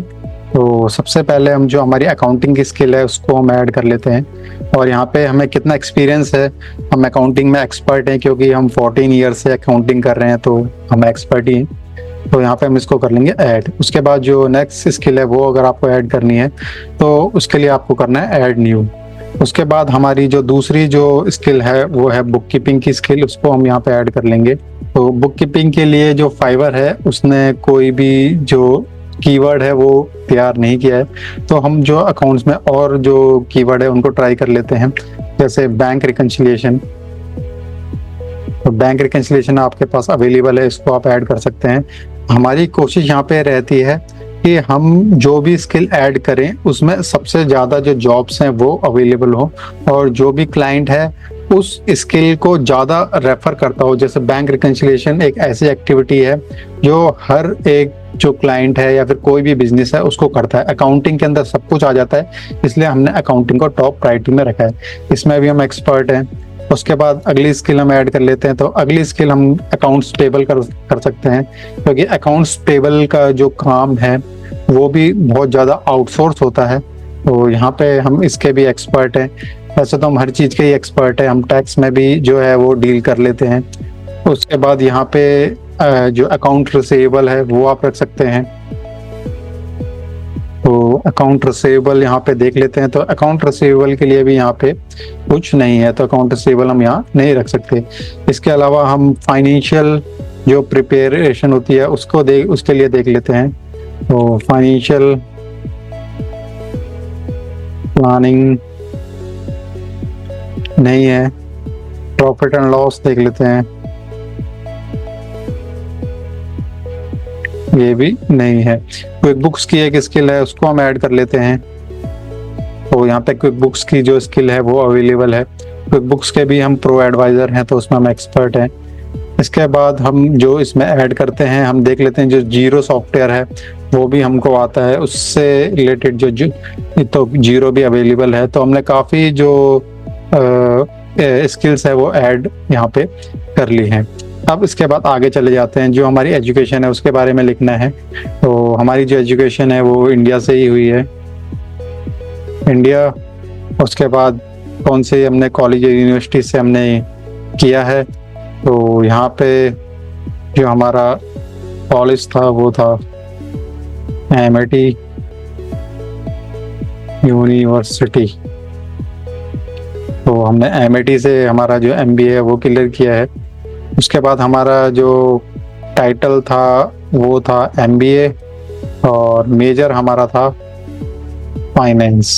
तो सबसे पहले हम जो हमारी अकाउंटिंग की स्किल है उसको हम ऐड कर लेते हैं। और यहाँ पे हमें कितना एक्सपीरियंस है, हम अकाउंटिंग में एक्सपर्ट हैं क्योंकि हम 14 ईयर से अकाउंटिंग कर रहे हैं, तो हम एक्सपर्ट ही हैं। तो यहाँ पे हम इसको कर लेंगे ऐड। उसके बाद जो नेक्स्ट स्किल है वो अगर आपको ऐड करनी है तो उसके लिए आपको करना है ऐड न्यू। उसके बाद हमारी जो दूसरी जो स्किल है वो है बुक कीपिंग की स्किल, उसको हम यहाँ पे ऐड कर लेंगे। तो बुक कीपिंग के लिए जो फाइवर है उसने कोई भी जो कीवर्ड है वो तैयार नहीं किया है, तो हम जो अकाउंट्स में और जो कीवर्ड है उनको ट्राई कर लेते हैं। जैसे बैंक रिकंसिलिएशन, तो बैंक रिकंसिलिएशन आपके पास अवेलेबल है, इसको आप ऐड कर सकते हैं। हमारी कोशिश यहाँ पे रहती है कि हम जो भी स्किल ऐड करें उसमें सबसे ज़्यादा जो जॉब्स हैं वो अवेलेबल हो और जो भी क्लाइंट है उस स्किल को ज़्यादा रेफर करता हो। जैसे बैंक रिकंसिलिएशन एक ऐसी एक्टिविटी है जो हर एक जो क्लाइंट है या फिर कोई भी बिजनेस है उसको करता है। अकाउंटिंग के अंदर सब कुछ आ जाता है, इसलिए हमने अकाउंटिंग को टॉप प्रायोरिटी में रखा है। इसमें भी हम एक्सपर्ट हैं। उसके बाद अगली स्किल हम ऐड कर लेते हैं। तो अगली स्किल हम अकाउंट्स पेबल कर सकते हैं, क्योंकि अकाउंट्स पेबल का जो काम है वो भी बहुत ज़्यादा आउटसोर्स होता है। तो यहाँ पे हम इसके भी एक्सपर्ट हैं। वैसे तो हम हर चीज़ के ही एक्सपर्ट हैं, हम टैक्स में भी जो है वो डील कर लेते हैं। उसके बाद यहाँ पे जो अकाउंट रिसीवेबल है वो आप रख सकते हैं। तो अकाउंट रिसीवेबल यहाँ पे देख लेते हैं। तो अकाउंट रिसीवेबल के लिए भी यहाँ पे कुछ नहीं है, तो अकाउंट रिसीवेबल हम यहाँ नहीं रख सकते। इसके अलावा हम फाइनेंशियल जो प्रिपरेशन होती है उसके लिए देख लेते हैं। तो फाइनेंशियल प्लानिंग नहीं है। प्रॉफिट एंड लॉस देख लेते हैं, ये भी नहीं है। क्विक बुक्स की एक स्किल है, उसको हम ऐड कर लेते हैं। तो यहाँ पे क्विक बुक्स की जो स्किल है वो अवेलेबल है। क्विक बुक्स के भी हम प्रो एडवाइजर हैं, तो उसमें हम एक्सपर्ट हैं। इसके बाद हम जो इसमें ऐड करते हैं हम देख लेते हैं। जो जीरो सॉफ्टवेयर है वो भी हमको आता है, उससे रिलेटेड जो तो जीरो भी अवेलेबल है। तो हमने काफ़ी जो स्किल्स है वो ऐड यहाँ पे कर ली हैं। अब इसके बाद आगे चले जाते हैं। जो हमारी एजुकेशन है उसके बारे में लिखना है। तो हमारी जो एजुकेशन है वो इंडिया से ही हुई है, इंडिया। उसके बाद कौन से हमने कॉलेज या यूनिवर्सिटी से हमने किया है। तो यहाँ पे जो हमारा कॉलेज था वो था MIT यूनिवर्सिटी। तो हमने MIT से हमारा जो MBA है वो क्लियर किया है। उसके बाद हमारा जो टाइटल था वो था MBA और मेजर हमारा था फाइनेंस।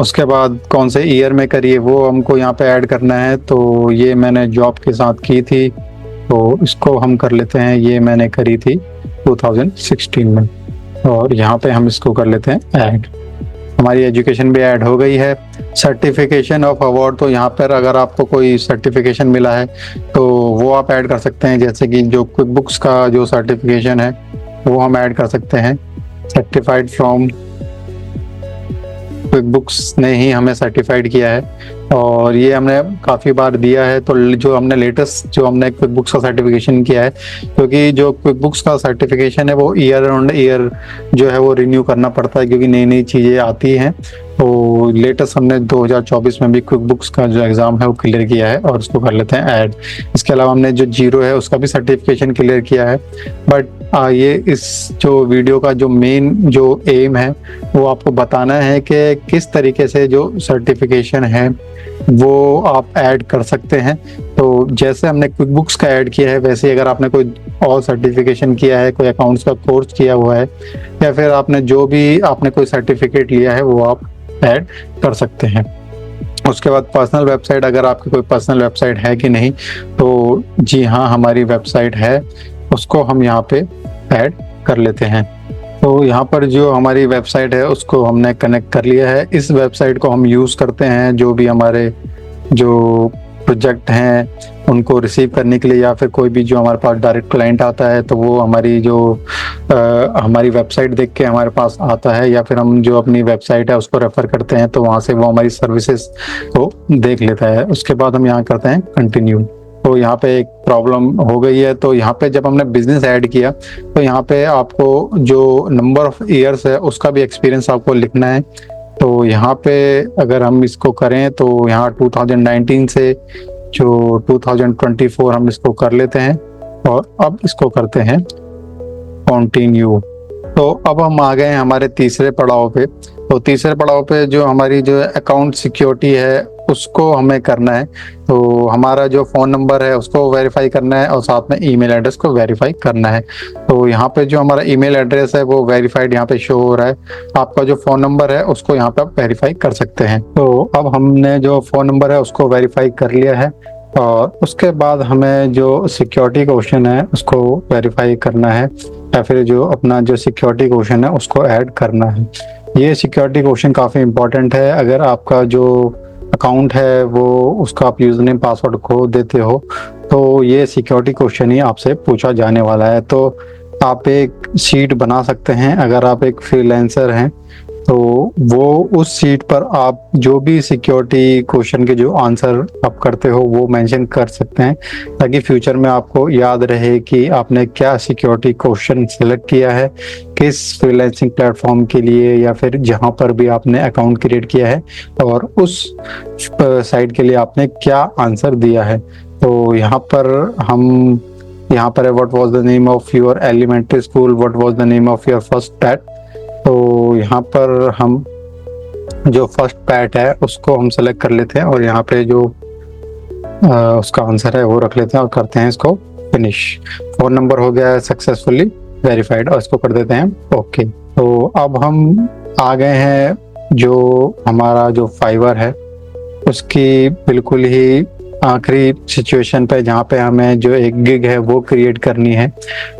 उसके बाद कौन से ईयर में करी है वो हमको यहाँ पे ऐड करना है। तो ये मैंने जॉब के साथ की थी, तो इसको हम कर लेते हैं। ये मैंने करी थी 2016 में, और यहाँ पे हम इसको कर लेते हैं ऐड। हमारी एजुकेशन भी ऐड हो गई है। सर्टिफिकेशन ऑफ अवार्ड, तो यहाँ पर अगर आपको कोई सर्टिफिकेशन मिला है तो वो आप ऐड कर सकते हैं। जैसे कि जो क्विक बुक्स का जो सर्टिफिकेशन है वो हम ऐड कर सकते हैं। सर्टिफाइड फ्रॉम क्विक बुक्स ने ही हमें सर्टिफाइड किया है, और ये हमने काफ़ी बार दिया है। तो जो हमने लेटेस्ट जो हमने क्विक बुक्स का सर्टिफिकेशन किया है, क्योंकि जो क्विक बुक्स का सर्टिफिकेशन है वो ईयर ऑन ईयर जो है वो रिन्यू करना पड़ता है, क्योंकि नई नई चीज़ें आती हैं। तो लेटेस्ट हमने 2024 में भी क्विक बुक्स का जो एग्ज़ाम है वो क्लियर किया है, और उसको कर लेते हैं ऐड। इसके अलावा हमने जो जीरो है उसका भी सर्टिफिकेशन क्लियर किया है। बट ये इस जो वीडियो का जो मेन जो एम है वो आपको बताना है कि किस तरीके से जो सर्टिफिकेशन है वो आप ऐड कर सकते हैं। तो जैसे हमने क्विक बुक्स का ऐड किया है, वैसे अगर आपने कोई और सर्टिफिकेशन किया है, कोई अकाउंट्स का कोर्स किया हुआ है, या फिर आपने जो भी आपने कोई सर्टिफिकेट लिया है वो आप ऐड कर सकते हैं। उसके बाद पर्सनल वेबसाइट, अगर आपकी कोई पर्सनल वेबसाइट है कि नहीं, तो जी हाँ हमारी वेबसाइट है, उसको हम यहाँ पे ऐड कर लेते हैं। तो यहाँ पर जो हमारी वेबसाइट है उसको हमने कनेक्ट कर लिया है। इस वेबसाइट को हम यूज़ करते हैं जो भी हमारे जो प्रोजेक्ट हैं उनको रिसीव करने के लिए, या फिर कोई भी जो हमारे पास डायरेक्ट क्लाइंट आता है तो वो हमारी जो हमारी वेबसाइट देख के हमारे पास आता है, या फिर हम जो अपनी वेबसाइट है उसको रेफर करते हैं तो वहाँ से वो हमारी सर्विसेज को देख लेता है। उसके बाद हम यहाँ करते हैं कंटिन्यू। तो यहाँ पे एक प्रॉब्लम हो गई है। तो यहाँ पे जब हमने बिजनेस ऐड किया तो यहाँ पे आपको जो नंबर ऑफ ईयर्स है उसका भी एक्सपीरियंस आपको लिखना है। तो यहाँ पे अगर हम इसको करें तो यहाँ 2019 से जो 2024 हम इसको कर लेते हैं, और अब इसको करते हैं कंटिन्यू। तो अब हम आ गए हैं हमारे तीसरे पड़ाव पे। तो तीसरे पड़ाव पे जो हमारी जो अकाउंट सिक्योरिटी है उसको हमें करना है। तो हमारा जो फ़ोन नंबर है उसको वेरीफाई करना है, और साथ में ईमेल एड्रेस को वेरीफाई करना है। तो यहाँ पे जो हमारा ईमेल एड्रेस है वो वेरीफाइड यहाँ पे शो हो रहा है। आपका जो फ़ोन नंबर है उसको यहाँ पे आप वेरीफाई कर सकते हैं। तो अब हमने जो फ़ोन नंबर है उसको वेरीफाई कर लिया है, और उसके बाद हमें जो सिक्योरिटी क्वेश्चन है उसको वेरीफाई करना है, या फिर जो अपना जो सिक्योरिटी क्वेश्चन है उसको ऐड करना है। ये सिक्योरिटी क्वेश्चन काफ़ी इंपॉर्टेंट है। अगर आपका जो अकाउंट है वो उसका आप यूजर नेम पासवर्ड खो देते हो तो ये सिक्योरिटी क्वेश्चन ही आपसे पूछा जाने वाला है। तो आप एक शीट बना सकते हैं, अगर आप एक फ्रीलांसर हैं तो वो उस शीट पर आप जो भी सिक्योरिटी क्वेश्चन के जो आंसर आप करते हो वो मेंशन कर सकते हैं, ताकि फ्यूचर में आपको याद रहे कि आपने क्या सिक्योरिटी क्वेश्चन सिलेक्ट किया है, किस फ्रीलांसिंग प्लेटफॉर्म के लिए, या फिर जहां पर भी आपने अकाउंट क्रिएट किया है और उस साइट के लिए आपने क्या आंसर दिया है। तो यहाँ पर है what was the name of your elementary school, what was the name of your first pet. तो यहाँ पर हम जो फर्स्ट पेट है उसको हम सेलेक्ट कर लेते हैं, और यहाँ पे जो उसका आंसर है वो रख लेते हैं और करते हैं इसको फिनिश। फोन नंबर हो गया है सक्सेसफुली वेरीफाइड, और इसको कर देते हैं ओके। तो अब हम आ गए हैं जो हमारा जो फाइवर है उसकी बिल्कुल ही आखिरी सिचुएशन पे, जहाँ पे हमें जो एक गिग है वो क्रिएट करनी है।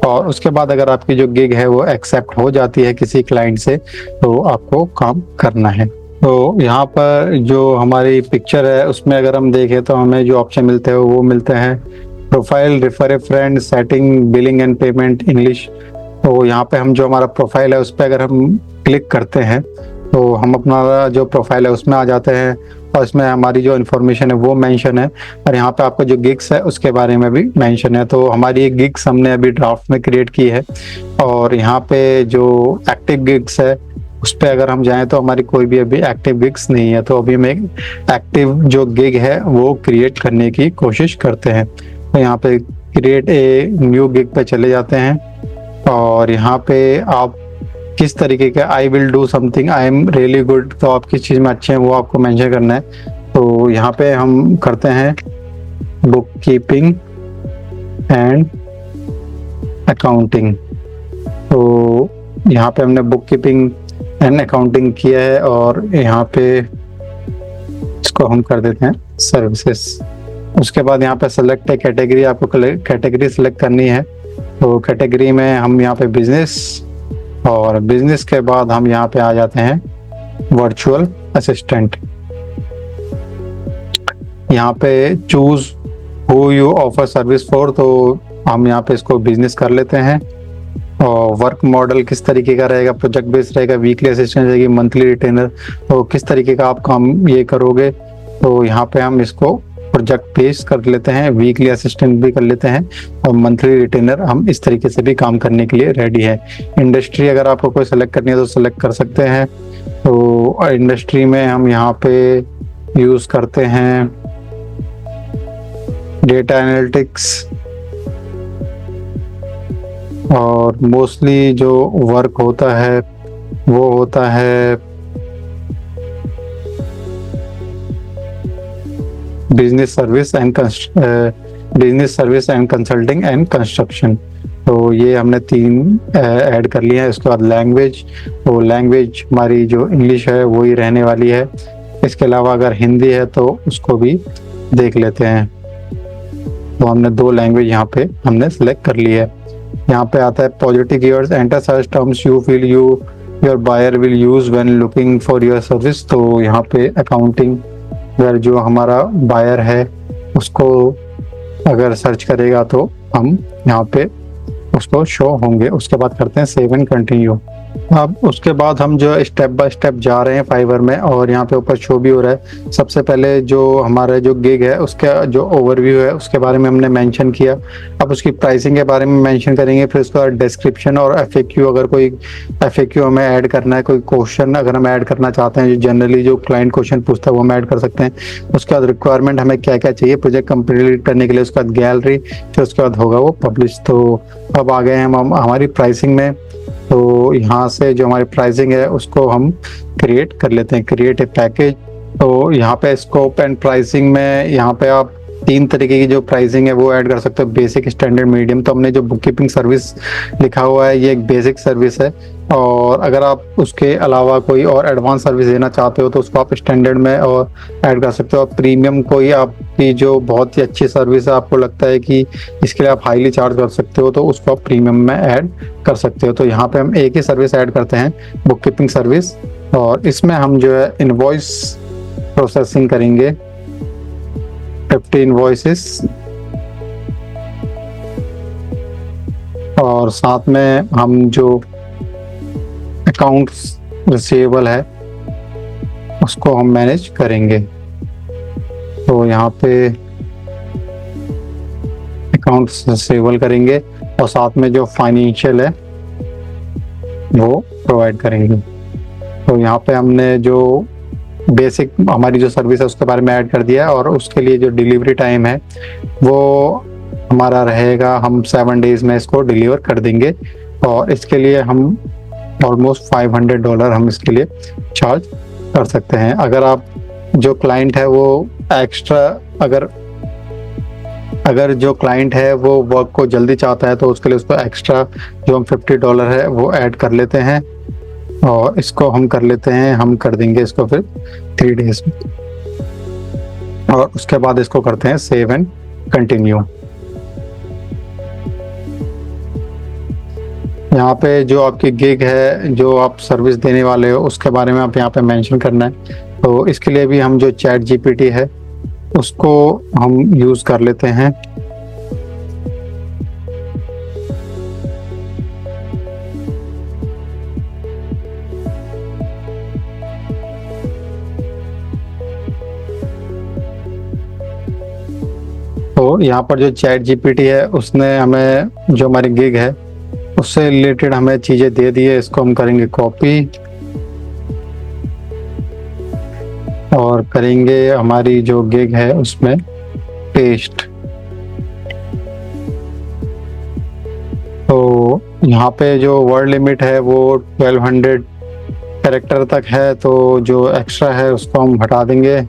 और उसके बाद अगर आपकी जो गिग है वो एक्सेप्ट हो जाती है किसी क्लाइंट से तो आपको काम करना है। तो यहाँ पर जो हमारी पिक्चर है उसमें अगर हम देखें तो हमें जो ऑप्शन मिलते हैं वो मिलते हैं profile, refer A friend, setting, billing and payment, English. तो यहाँ पे हम जो हमारा प्रोफाइल है उस पर अगर हम क्लिक करते हैं तो हम अपना जो प्रोफाइल है उसमें आ जाते हैं, और इसमें हमारी जो इन्फॉर्मेशन है वो मेंशन है, और यहाँ पे आपको जो गिग्स है उसके बारे में भी मेंशन है। तो हमारी एक गिग्स हमने अभी ड्राफ्ट में क्रिएट की है, और यहाँ पे जो एक्टिव गिग्स है उस पर अगर हम जाएं तो हमारी कोई भी अभी एक्टिव गिग्स नहीं है। तो अभी हम एक एक्टिव जो गिग है वो क्रिएट करने की कोशिश करते हैं। तो यहाँ पे क्रिएट ए न्यू गिग पे चले जाते हैं, और यहाँ पे आप किस तरीके का I will do something, I am really good, तो आप किस चीज़ में अच्छे हैं वो आपको मेंशन करना है। तो यहाँ पे हम करते हैं बुक कीपिंग एंड अकाउंटिंग। तो यहाँ पे हमने बुक कीपिंग एंड अकाउंटिंग किया है और यहाँ पे इसको हम कर देते हैं सर्विसेज। उसके बाद यहाँ पे सेलेक्ट है कैटेगरी, आपको कैटेगरी सेलेक्ट करनी है। तो कैटेगरी में हम यहाँ पे बिजनेस, और बिजनेस के बाद हम यहाँ पे आ जाते हैं वर्चुअल असिस्टेंट। यहाँ पे choose who you offer service for, तो हम यहाँ पे इसको बिजनेस कर लेते हैं। और वर्क मॉडल किस तरीके का रहेगा, प्रोजेक्ट बेस्ड रहेगा, वीकली असिस्टेंट रहेगी, मंथली रिटेनर, तो किस तरीके का आप काम ये करोगे। तो यहाँ पे हम इसको प्रोजेक्ट बेस्ड कर लेते हैं, वीकली असिस्टेंट भी कर लेते हैं, और मंथली रिटेनर हम इस तरीके से भी काम करने के लिए रेडी है। इंडस्ट्री अगर आपको कोई सेलेक्ट करनी है तो सेलेक्ट कर सकते हैं। तो इंडस्ट्री में हम यहाँ पे यूज करते हैं डेटा एनालिटिक्स, और मोस्टली जो वर्क होता है वो होता है business service and consulting and construction. तो ये हमने 3 ऐड कर लिया है। उसके बाद लैंग्वेज, तो लैंग्वेज हमारी जो इंग्लिश है वही रहने वाली है। इसके अलावा अगर हिंदी है तो उसको भी देख लेते हैं। तो हमने 2 लैंग्वेज यहाँ पे हमने सेलेक्ट कर ली है। यहाँ पे आता है positive keywords, enter search terms you feel your buyer will use when looking for your service. तो यहाँ पे अकाउंटिंग अगर जो हमारा बायर है उसको अगर सर्च करेगा तो हम यहाँ पे उसको शो होंगे। उसके बाद करते हैं सेव एंड कंटिन्यू। अब उसके बाद हम जो स्टेप बाय स्टेप जा रहे हैं फाइवर में, और यहाँ पे ऊपर शो भी हो रहा है। सबसे पहले जो हमारा जो गिग है उसका जो ओवरव्यू है उसके बारे में हमने मेंशन किया। अब उसकी प्राइसिंग के बारे में मेंशन करेंगे, फिर उसका डिस्क्रिप्शन और एफएक्यू, अगर कोई एफएक्यू हमें ऐड करना है, कोई क्वेश्चन अगर हम ऐड करना चाहते हैं जो जनरली जो क्लाइंट क्वेश्चन पूछता है वो हम ऐड कर सकते हैं। उसके बाद रिक्वायरमेंट हमें क्या क्या चाहिए प्रोजेक्ट कंप्लीट करने के लिए, उसके बाद गैलरी, फिर उसके बाद होगा वो पब्लिश। तो अब आ गए हम हमारी प्राइसिंग में। तो यहाँ से जो हमारी प्राइसिंग है उसको हम क्रिएट कर लेते हैं, क्रिएट ए पैकेज। तो यहाँ पे स्कोप एंड प्राइसिंग में यहाँ पे आप 3 तरीके की जो प्राइसिंग है वो ऐड कर सकते हो, बेसिक, स्टैंडर्ड, मीडियम। तो हमने जो बुक कीपिंग सर्विस लिखा हुआ है ये एक बेसिक सर्विस है, और अगर आप उसके अलावा कोई और एडवांस सर्विस देना चाहते हो तो उसको आप स्टैंडर्ड में और ऐड कर सकते हो। और प्रीमियम कोई आपकी जो बहुत ही अच्छी सर्विस है, आपको लगता है कि इसके लिए आप हाईली चार्ज कर सकते हो, तो उसको आप प्रीमियम में ऐड कर सकते हो। तो यहाँ पे हम एक ही सर्विस ऐड करते हैं, बुक कीपिंग सर्विस, और इसमें हम जो है इनवॉइस प्रोसेसिंग करेंगे 50 इनवॉइसेस, और साथ में हम जो अकाउंट्स रिसीवेबल है उसको हम मैनेज करेंगे। तो यहाँ पे अकाउंट्स रिसीवेबल करेंगे और साथ में जो फाइनेंशियल है वो प्रोवाइड करेंगे। तो यहाँ पे हमने जो बेसिक हमारी जो सर्विस है उसके बारे में ऐड कर दिया है, और उसके लिए जो डिलीवरी टाइम है वो हमारा रहेगा, हम 7 डेज में इसको डिलीवर कर देंगे। और इसके लिए हम ऑलमोस्ट $500 हम इसके लिए चार्ज कर सकते हैं। अगर आप जो क्लाइंट है वो एक्स्ट्रा, अगर जो क्लाइंट है वो वर्क को जल्दी चाहता है तो उसके लिए उसको एक्स्ट्रा जो हम $50 है वो ऐड कर लेते हैं, और इसको हम कर लेते हैं, हम कर देंगे इसको फिर 3 डेज में, और उसके बाद इसको करते हैं सेव एंड कंटिन्यू। यहाँ पे जो आपकी गिग है, जो आप सर्विस देने वाले हो उसके बारे में आप यहाँ पे मेंशन करना है। तो इसके लिए भी हम जो चैट जीपीटी है उसको हम यूज कर लेते हैं। तो यहाँ पर जो चैट जीपीटी है उसने हमें जो हमारी गिग है उससे रिलेटेड हमें चीजें दे दी है, इसको हम करेंगे कॉपी और करेंगे हमारी जो गिग है उसमें पेस्ट। तो यहाँ पे जो वर्ड लिमिट है वो 1200 कैरेक्टर तक है, तो जो एक्स्ट्रा है उसको हम हटा देंगे।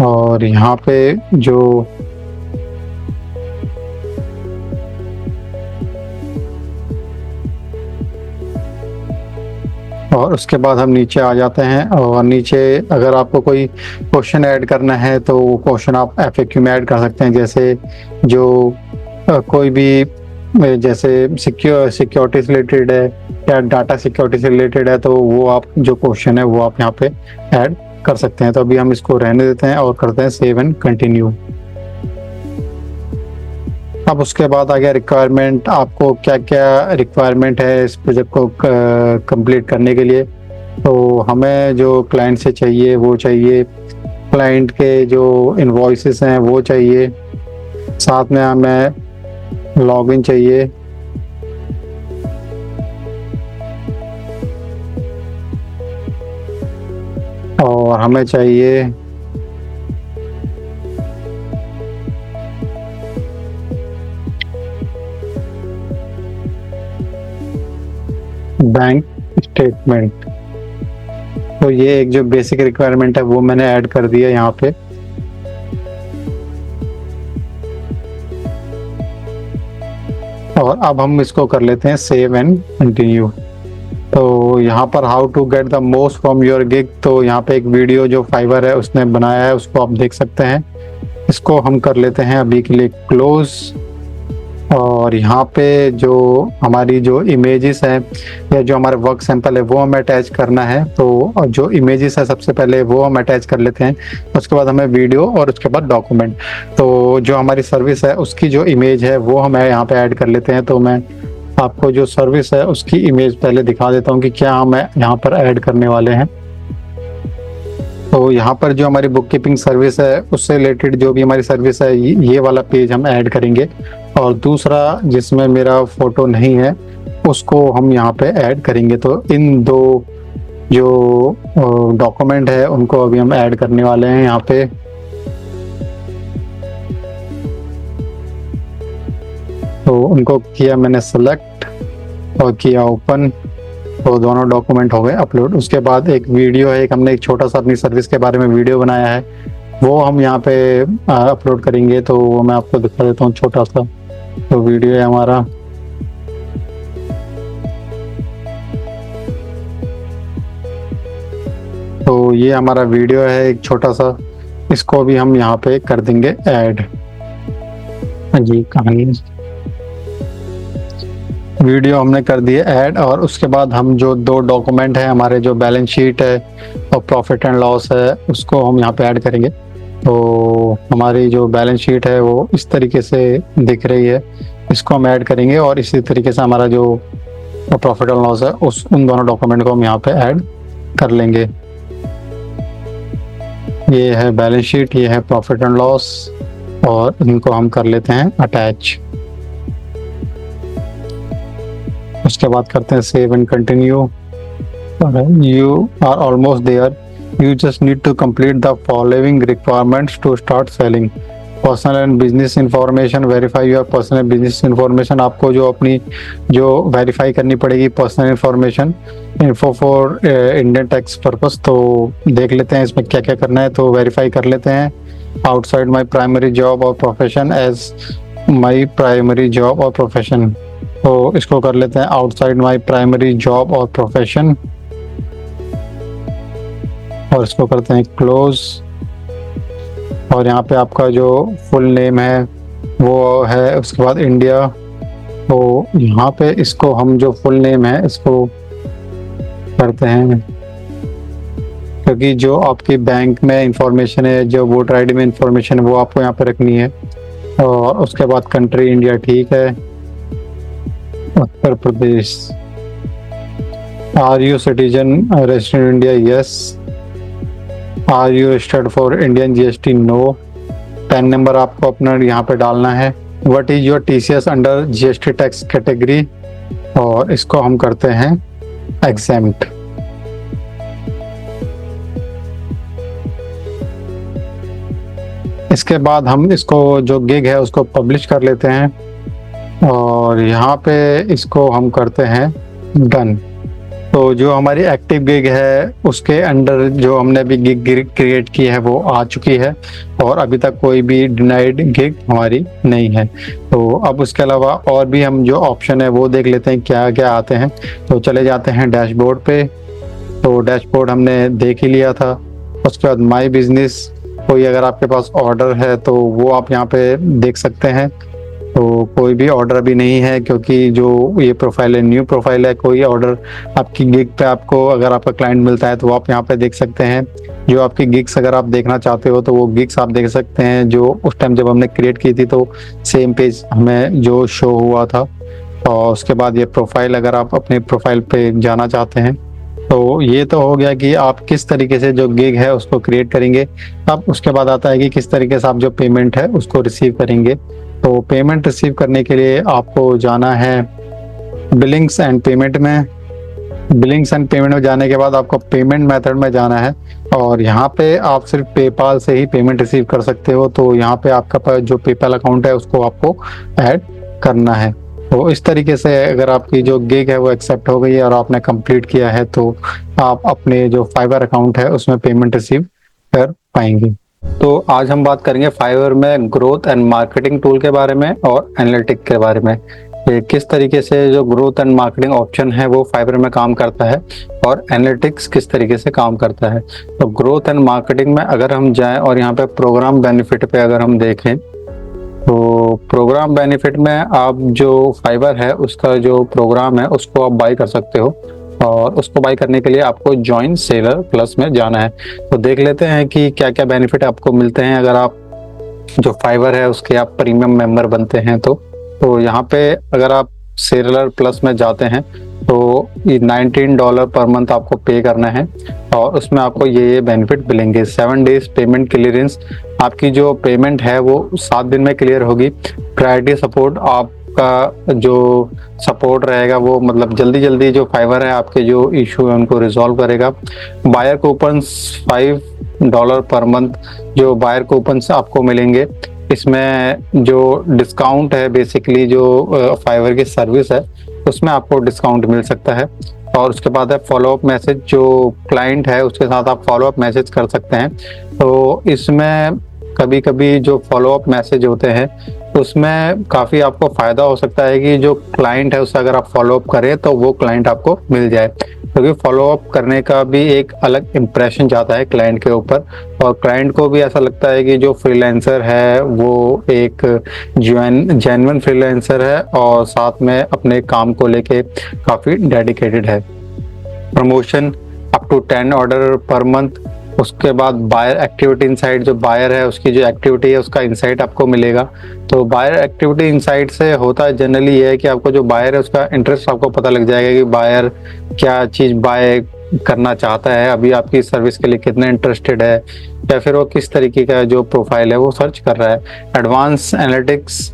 और यहाँ पे जो और उसके बाद हम नीचे आ जाते हैं, और नीचे अगर आपको कोई क्वेश्चन ऐड करना है तो वो क्वेश्चन आप FAQ में ऐड कर सकते हैं। जैसे जो कोई भी जैसे सिक्योरिटी से रिलेटेड है या डाटा सिक्योरिटी से रिलेटेड है, तो वो आप जो क्वेश्चन है वो आप यहाँ पे ऐड कर सकते हैं। तो अभी हम इसको रहने देते हैं और करते हैं सेव एंड कंटिन्यू। अब उसके बाद आ गया रिक्वायरमेंट। आपको क्या क्या रिक्वायरमेंट है इस प्रोजेक्ट को कंप्लीट करने के लिए। तो हमें जो क्लाइंट से चाहिए वो चाहिए, क्लाइंट के जो इनवॉइसेस हैं वो चाहिए, साथ में हमें लॉगिन चाहिए, और हमें चाहिए बैंक स्टेटमेंट। तो ये एक जो बेसिक रिक्वायरमेंट है वो मैंने ऐड कर दिया यहाँ पे। और अब हम इसको कर लेते हैं सेव एंड कंटिन्यू। तो यहाँ पर how to get the most from your gig, तो यहाँ पे एक वीडियो जो फाइवर है उसने बनाया है, उसको आप देख सकते हैं। इसको हम कर लेते हैं अभी के लिए क्लोज। और यहाँ पे जो हमारी जो इमेजेस हैं या जो हमारा वर्क सैंपल है वो हमें अटैच करना है। तो जो इमेजेस है सबसे पहले वो हम अटैच कर लेते हैं, उसके बाद हमें वीडियो और उसके बाद डॉक्यूमेंट। तो जो हमारी सर्विस है उसकी जो इमेज है वो हमें यहाँ पे ऐड कर लेते हैं। तो मैं आपको जो सर्विस है उसकी इमेज पहले दिखा देता हूँ कि क्या हम यहाँ पर ऐड करने वाले हैं। तो यहाँ पर जो हमारी बुक कीपिंग सर्विस है उससे रिलेटेड जो भी हमारी सर्विस है ये वाला पेज हम ऐड करेंगे। और दूसरा जिसमें मेरा फोटो नहीं है उसको हम यहाँ पे ऐड करेंगे। तो इन दो जो डॉक्यूमेंट है उनको अभी हम ऐड करने वाले हैं यहाँ पे। तो उनको किया मैंने सेलेक्ट और किया ओपन, तो दोनों डॉक्यूमेंट हो गए अपलोड। उसके बाद एक वीडियो है, हमने एक छोटा सा अपनी सर्विस के बारे में वीडियो बनाया है, वो हम यहाँ पे अपलोड करेंगे। तो वो मैं आपको दिखा देता हूँ, छोटा सा तो वीडियो है हमारा। तो ये हमारा वीडियो है एक छोटा सा, इसको भी हम यहाँ पे कर देंगे ऐड। जी कहानी वीडियो हमने कर दिए ऐड। और उसके बाद हम जो दो डॉक्यूमेंट है हमारे, जो बैलेंस शीट है और प्रॉफिट एंड लॉस है, उसको हम यहाँ पे ऐड करेंगे। तो हमारी जो बैलेंस शीट है वो इस तरीके से दिख रही है, इसको हम ऐड करेंगे। और इसी तरीके से हमारा जो प्रॉफिट एंड लॉस है उन दोनों डॉक्यूमेंट को हम यहाँ पे ऐड कर लेंगे। ये है बैलेंस शीट, ये है प्रॉफिट एंड लॉस, और इनको हम कर लेते हैं अटैच। उसके बाद करते हैं save and continue. You are almost there, you just need to complete the following requirements to start selling. Personal and business information, verify your personal and business information। आपको जो अपनी जो वेरीफाई करनी पड़ेगी personal information, info for Indian tax purpose. तो देख लेते हैं इसमें क्या क्या करना है, तो वेरीफाई कर लेते हैं। Outside my primary job or profession as my primary job or profession, तो इसको कर लेते हैं outside my primary job or profession, और इसको करते हैं क्लोज। और यहाँ पे आपका जो फुल नेम है वो है, उसके बाद इंडिया। तो यहाँ पे इसको हम जो फुल नेम है इसको करते हैं, क्योंकि जो आपकी बैंक में इंफॉर्मेशन है, जो वोटर आईडी में इंफॉर्मेशन है वो आपको यहाँ पे रखनी है। और उसके बाद कंट्री इंडिया, ठीक है। Uttar Pradesh. Are you citizen resident India, yes. Are you registered for Indian GST, no. PAN number आपको अपना यहाँ पे डालना है। What is your TCS under GST tax category, और इसको हम करते हैं एग्जेम्प्ट। इसके बाद हम इसको जो गिग है उसको पब्लिश कर लेते हैं। और यहाँ पे इसको हम करते हैं डन। तो जो हमारी एक्टिव गिग है उसके अंडर जो हमने अभी गिग क्रिएट की है वो आ चुकी है, और अभी तक कोई भी डिनाइड गिग हमारी नहीं है। तो अब उसके अलावा और भी हम जो ऑप्शन है वो देख लेते हैं क्या क्या आते हैं। तो चले जाते हैं डैशबोर्ड पे। तो डैशबोर्ड हमने देख ही लिया था। उसके बाद माई बिजनेस, कोई अगर आपके पास ऑर्डर है तो वो आप यहाँ पे देख सकते हैं। तो कोई भी ऑर्डर अभी नहीं है क्योंकि जो ये प्रोफाइल है न्यू प्रोफाइल है। कोई ऑर्डर आपकी गिग पे आपको अगर आपका क्लाइंट मिलता है तो आप यहाँ पे देख सकते हैं। जो आपकी गिग्स अगर आप देखना चाहते हो तो वो गिग्स आप देख सकते हैं जो उस टाइम जब हमने क्रिएट की थी तो सेम पेज हमें जो शो हुआ था। और उसके बाद ये प्रोफाइल, अगर आप अपने प्रोफाइल पे जाना चाहते हैं तो ये तो हो गया कि आप किस तरीके से जो गिग है उसको क्रिएट करेंगे। अब उसके बाद आता है कि किस तरीके से आप जो पेमेंट है उसको रिसीव करेंगे। तो पेमेंट रिसीव करने के लिए आपको जाना है बिलिंग्स एंड पेमेंट में। बिलिंग्स एंड पेमेंट में जाने के बाद आपको पेमेंट मेथड में जाना है, और यहाँ पे आप सिर्फ पेपाल से ही पेमेंट रिसीव कर सकते हो। तो यहाँ पे आपका पास जो पेपाल अकाउंट है उसको आपको ऐड करना है। तो इस तरीके से अगर आपकी जो गिग है वो एक्सेप्ट हो गई है और आपने कंप्लीट किया है तो आप अपने जो फाइवर अकाउंट है उसमें पेमेंट रिसीव कर पाएंगे। तो आज हम बात करेंगे फाइवर में ग्रोथ एंड मार्केटिंग टूल के बारे में और एनालिटिक के बारे में। ये किस तरीके से जो ग्रोथ एंड मार्केटिंग ऑप्शन है वो फाइवर में काम करता है और एनालिटिक्स किस तरीके से काम करता है। तो ग्रोथ एंड मार्केटिंग में अगर हम जाएं और यहाँ पे प्रोग्राम बेनिफिट पे अगर हम देखें तो प्रोग्राम बेनिफिट में आप जो फाइवर है उसका जो प्रोग्राम है उसको आप बाई कर सकते हो, और उसको बाई करने के लिए आपको ज्वाइन सेलर प्लस में जाना है। तो देख लेते हैं कि क्या क्या बेनिफिट आपको मिलते हैं अगर आप जो फाइवर है उसके आप प्रीमियम मेंबर बनते हैं। तो यहाँ पे अगर आप सेलर प्लस में जाते हैं तो ये $19 पर मंथ आपको पे करना है, और उसमें आपको ये बेनिफिट मिलेंगे। 7 डेज पेमेंट क्लियरेंस, आपकी जो पेमेंट है वो 7 दिन में क्लियर होगी। प्रायोरिटी सपोर्ट, आपका जो सपोर्ट रहेगा वो मतलब जल्दी जल्दी जो फाइवर है आपके जो इशू है उनको रिजॉल्व करेगा। बायर कूपन्स $5 पर मंथ जो बायर कूपन्स आपको मिलेंगे। इसमें जो डिस्काउंट है बेसिकली जो फाइवर की सर्विस है उसमें आपको डिस्काउंट मिल सकता है। और उसके बाद है फॉलोअप मैसेज, जो क्लाइंट है उसके साथ आप फॉलोअप मैसेज कर सकते हैं। तो इसमें कभी कभी जो फॉलोअप मैसेज होते हैं उसमें काफ़ी आपको फ़ायदा हो सकता है कि जो क्लाइंट है उससे अगर आप फॉलोअप करें तो वो क्लाइंट आपको मिल जाए, क्योंकि फॉलोअप करने का भी एक अलग इम्प्रेशन जाता है क्लाइंट के ऊपर, और क्लाइंट को भी ऐसा लगता है कि जो फ्रीलांसर है वो एक जेन्युइन फ्रीलांसर है और साथ में अपने काम को लेके काफ़ी डेडिकेटेड है। Promotion up to 10 order per month. उसके बाद बायर एक्टिविटी इनसाइट, जो बायर है उसकी जो एक्टिविटी है उसका इनसाइट आपको मिलेगा। तो बायर एक्टिविटी इनसाइट से होता है जनरली ये है कि आपको जो बायर है उसका इंटरेस्ट आपको पता लग जाएगा कि बायर क्या चीज़ बाय करना चाहता है, अभी आपकी सर्विस के लिए कितना इंटरेस्टेड है, या फिर वो किस तरीके का जो प्रोफाइल है वो सर्च कर रहा है। Advance analytics,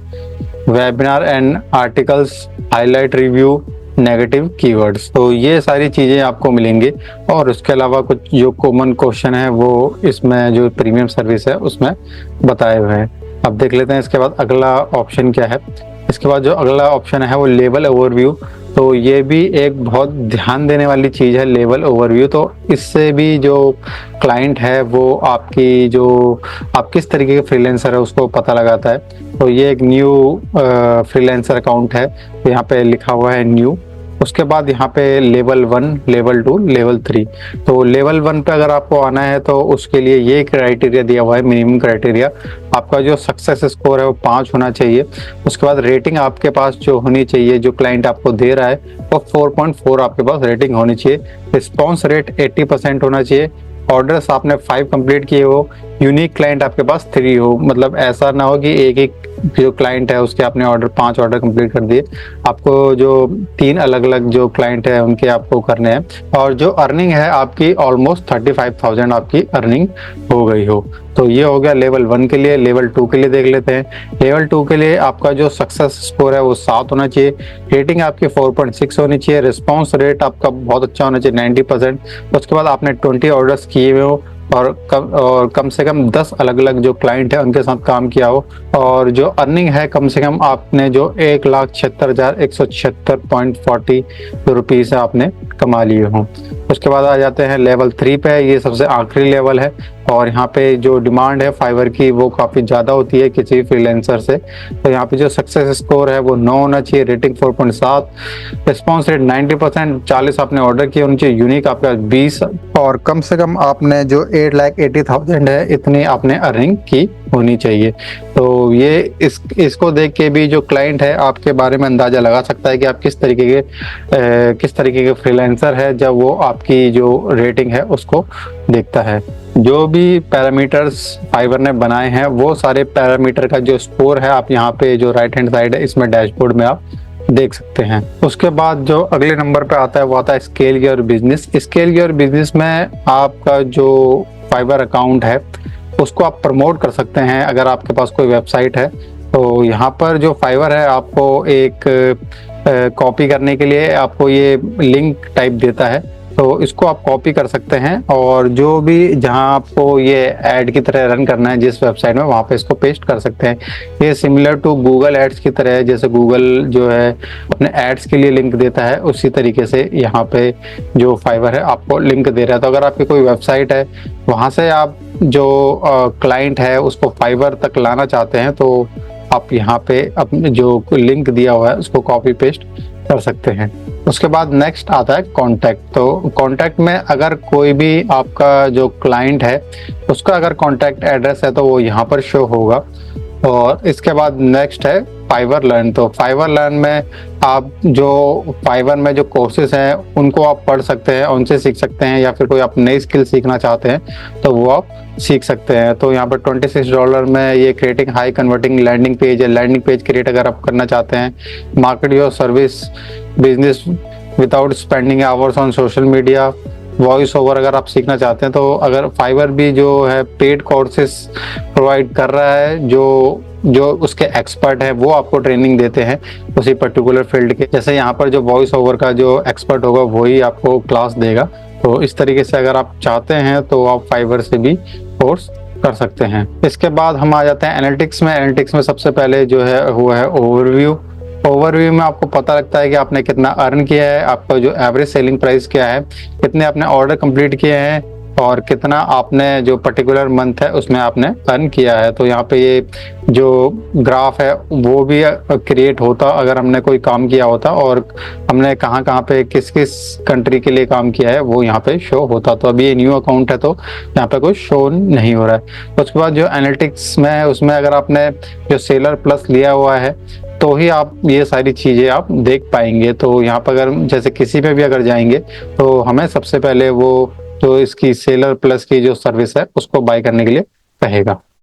webinar and articles, highlight review, negative keywords, तो ये सारी चीज़ें आपको मिलेंगी। और उसके अलावा कुछ जो कॉमन क्वेश्चन है वो इसमें जो प्रीमियम सर्विस है उसमें बताए हुए हैं। अब देख लेते हैं इसके बाद अगला ऑप्शन क्या है। इसके बाद जो अगला ऑप्शन है वो लेवल ओवरव्यू। तो ये भी एक बहुत ध्यान देने वाली चीज़ है, लेवल ओवरव्यू। तो इससे भी जो क्लाइंट है वो आपकी जो आप किस तरीके के फ्रीलांसर है उसको पता लगाता है। तो ये एक न्यू फ्रीलांसर अकाउंट है, तो यहाँ पे लिखा हुआ है न्यू। उसके बाद यहाँ पे लेवल 1, लेवल 2, लेवल 3। तो लेवल 1 पे अगर आपको आना है तो उसके लिए ये क्राइटेरिया दिया हुआ है, मिनिमम क्राइटेरिया आपका जो सक्सेस स्कोर है वो 5 होना चाहिए। उसके बाद रेटिंग आपके पास जो होनी चाहिए, जो क्लाइंट आपको दे रहा है वो 4.4 आपके पास रेटिंग होनी चाहिए। रिस्पॉन्स रेट 80% होना चाहिए। ऑर्डर्स आपने 5 कंप्लीट किए हो। यूनिक क्लाइंट आपके पास 3 हो, मतलब ऐसा ना हो कि एक जो क्लाइंट है उसके आपने 5 ऑर्डर कंप्लीट कर दिए, आपको जो 3 अलग अलग जो क्लाइंट है उनके आपको करने हैं। और जो अर्निंग है आपकी ऑलमोस्ट 35,000 आपकी अर्निंग हो गई हो। तो ये हो गया लेवल 1 के लिए। लेवल 2 के लिए देख लेते हैं। लेवल 2 के लिए आपका जो सक्सेस स्कोर है वो 7 होना चाहिए। रेटिंग आपकी 4.6 होनी चाहिए। रिस्पॉन्स रेट आपका बहुत अच्छा होना चाहिए, 90%। उसके बाद आपने 20 ऑर्डर्स किए हुए हो और कम से कम 10 अलग अलग जो क्लाइंट है उनके साथ काम किया हो, और जो अर्निंग है कम से कम आपने जो 1,76,176.40 रुपीज़ आपने कमा लिए हों। उसके बाद आ जाते हैं लेवल 3 पे, ये सबसे आखिरी लेवल है, और यहाँ पे जो डिमांड है फाइवर की वो काफ़ी ज़्यादा होती है किसी भी फ्रीलांसर से। तो यहाँ पे जो सक्सेस स्कोर है वो 9 होना चाहिए, रेटिंग 4.7, रिस्पॉन्स रेट 90%, 40 आपने ऑर्डर किए होने चाहिए, यूनिक आपका 20, और कम से कम आपने जो 8,80,000 है इतनी आपने अर्निंग की होनी चाहिए। तो ये इसको देख के भी जो क्लाइंट है आपके बारे में अंदाज़ा लगा सकता है कि आप किस तरीके के फ्रीलांसर है, जब वो आपकी जो रेटिंग है उसको देखता है। जो भी पैरामीटर्स फाइवर ने बनाए हैं वो सारे पैरामीटर का जो स्कोर है आप यहाँ पे जो राइट हैंड साइड है इसमें डैशबोर्ड में आप देख सकते हैं। उसके बाद जो अगले नंबर पे आता है वो आता है scale your business. Scale your business में आपका जो फाइवर अकाउंट है उसको आप प्रमोट कर सकते हैं अगर आपके पास कोई वेबसाइट है। तो यहाँ पर जो फाइवर है आपको एक कॉपी करने के लिए आपको ये लिंक टाइप देता है, तो इसको आप कॉपी कर सकते हैं, और जो भी जहां आपको ये ऐड की तरह रन करना है जिस वेबसाइट में वहां पे इसको पेस्ट कर सकते हैं। ये सिमिलर टू गूगल एड्स की तरह है, जैसे गूगल जो है अपने एड्स के लिए लिंक देता है उसी तरीके से यहाँ पे जो फाइवर है आपको लिंक दे रहा है। तो अगर आपकी कोई वेबसाइट है वहां से आप जो क्लाइंट है उसको फाइवर तक लाना चाहते हैं तो आप यहाँ पे अपने जो लिंक दिया हुआ है उसको कॉपी पेस्ट कर सकते हैं। उसके बाद नेक्स्ट आता है कॉन्टैक्ट। तो कॉन्टैक्ट में अगर कोई भी आपका जो क्लाइंट है उसका अगर कॉन्टैक्ट एड्रेस है तो वो यहाँ पर शो होगा। और इसके बाद नेक्स्ट है फाइवर लर्न। तो फाइवर लर्न में आप जो फाइवर में जो कोर्सेज हैं उनको आप पढ़ सकते हैं, उनसे सीख सकते हैं, या फिर कोई आप नई स्किल सीखना चाहते हैं तो वो आप सीख सकते हैं। तो यहाँ पर $26 में ये creating high converting landing page है। लैंडिंग पेज क्रिएट अगर आप करना चाहते हैं, market your service business without spending hours on social media, voice over अगर आप सीखना चाहते हैं तो अगर फाइवर भी जो है पेड कोर्सेज प्रोवाइड कर रहा है, जो उसके एक्सपर्ट है वो आपको ट्रेनिंग देते हैं उसी पर्टिकुलर फील्ड के। जैसे यहाँ पर जो वॉइस ओवर का जो एक्सपर्ट होगा वही आपको क्लास देगा। तो इस तरीके से अगर आप चाहते हैं तो आप फाइवर से भी कोर्स कर सकते हैं। इसके बाद हम आ जाते हैं एनालिटिक्स में। एनालिटिक्स में सबसे पहले जो है वो है ओवरव्यू। ओवरव्यू में आपको पता लगता है कि आपने कितना अर्न किया है, आपका जो एवरेज सेलिंग प्राइस क्या है, कितने आपने ऑर्डर कंप्लीट किए हैं, और कितना आपने जो पर्टिकुलर मंथ है उसमें आपने अर्न किया है। तो यहाँ पे ये जो ग्राफ है वो भी क्रिएट होता अगर हमने कोई काम किया होता, और हमने कहाँ कहाँ पे किस किस कंट्री के लिए काम किया है वो यहाँ पे शो होता। तो अभी ये न्यू अकाउंट है तो यहाँ पे कोई शो नहीं हो रहा है। तो उसके बाद जो एनालिटिक्स में है उसमें अगर आपने जो सेलर प्लस लिया हुआ है तो ही आप ये सारी चीज़ें आप देख पाएंगे। तो यहाँ पर अगर जैसे किसी पे भी अगर जाएंगे तो हमें सबसे पहले वो जो इसकी सेलर प्लस की जो सर्विस है उसको बाय करने के लिए कहेगा।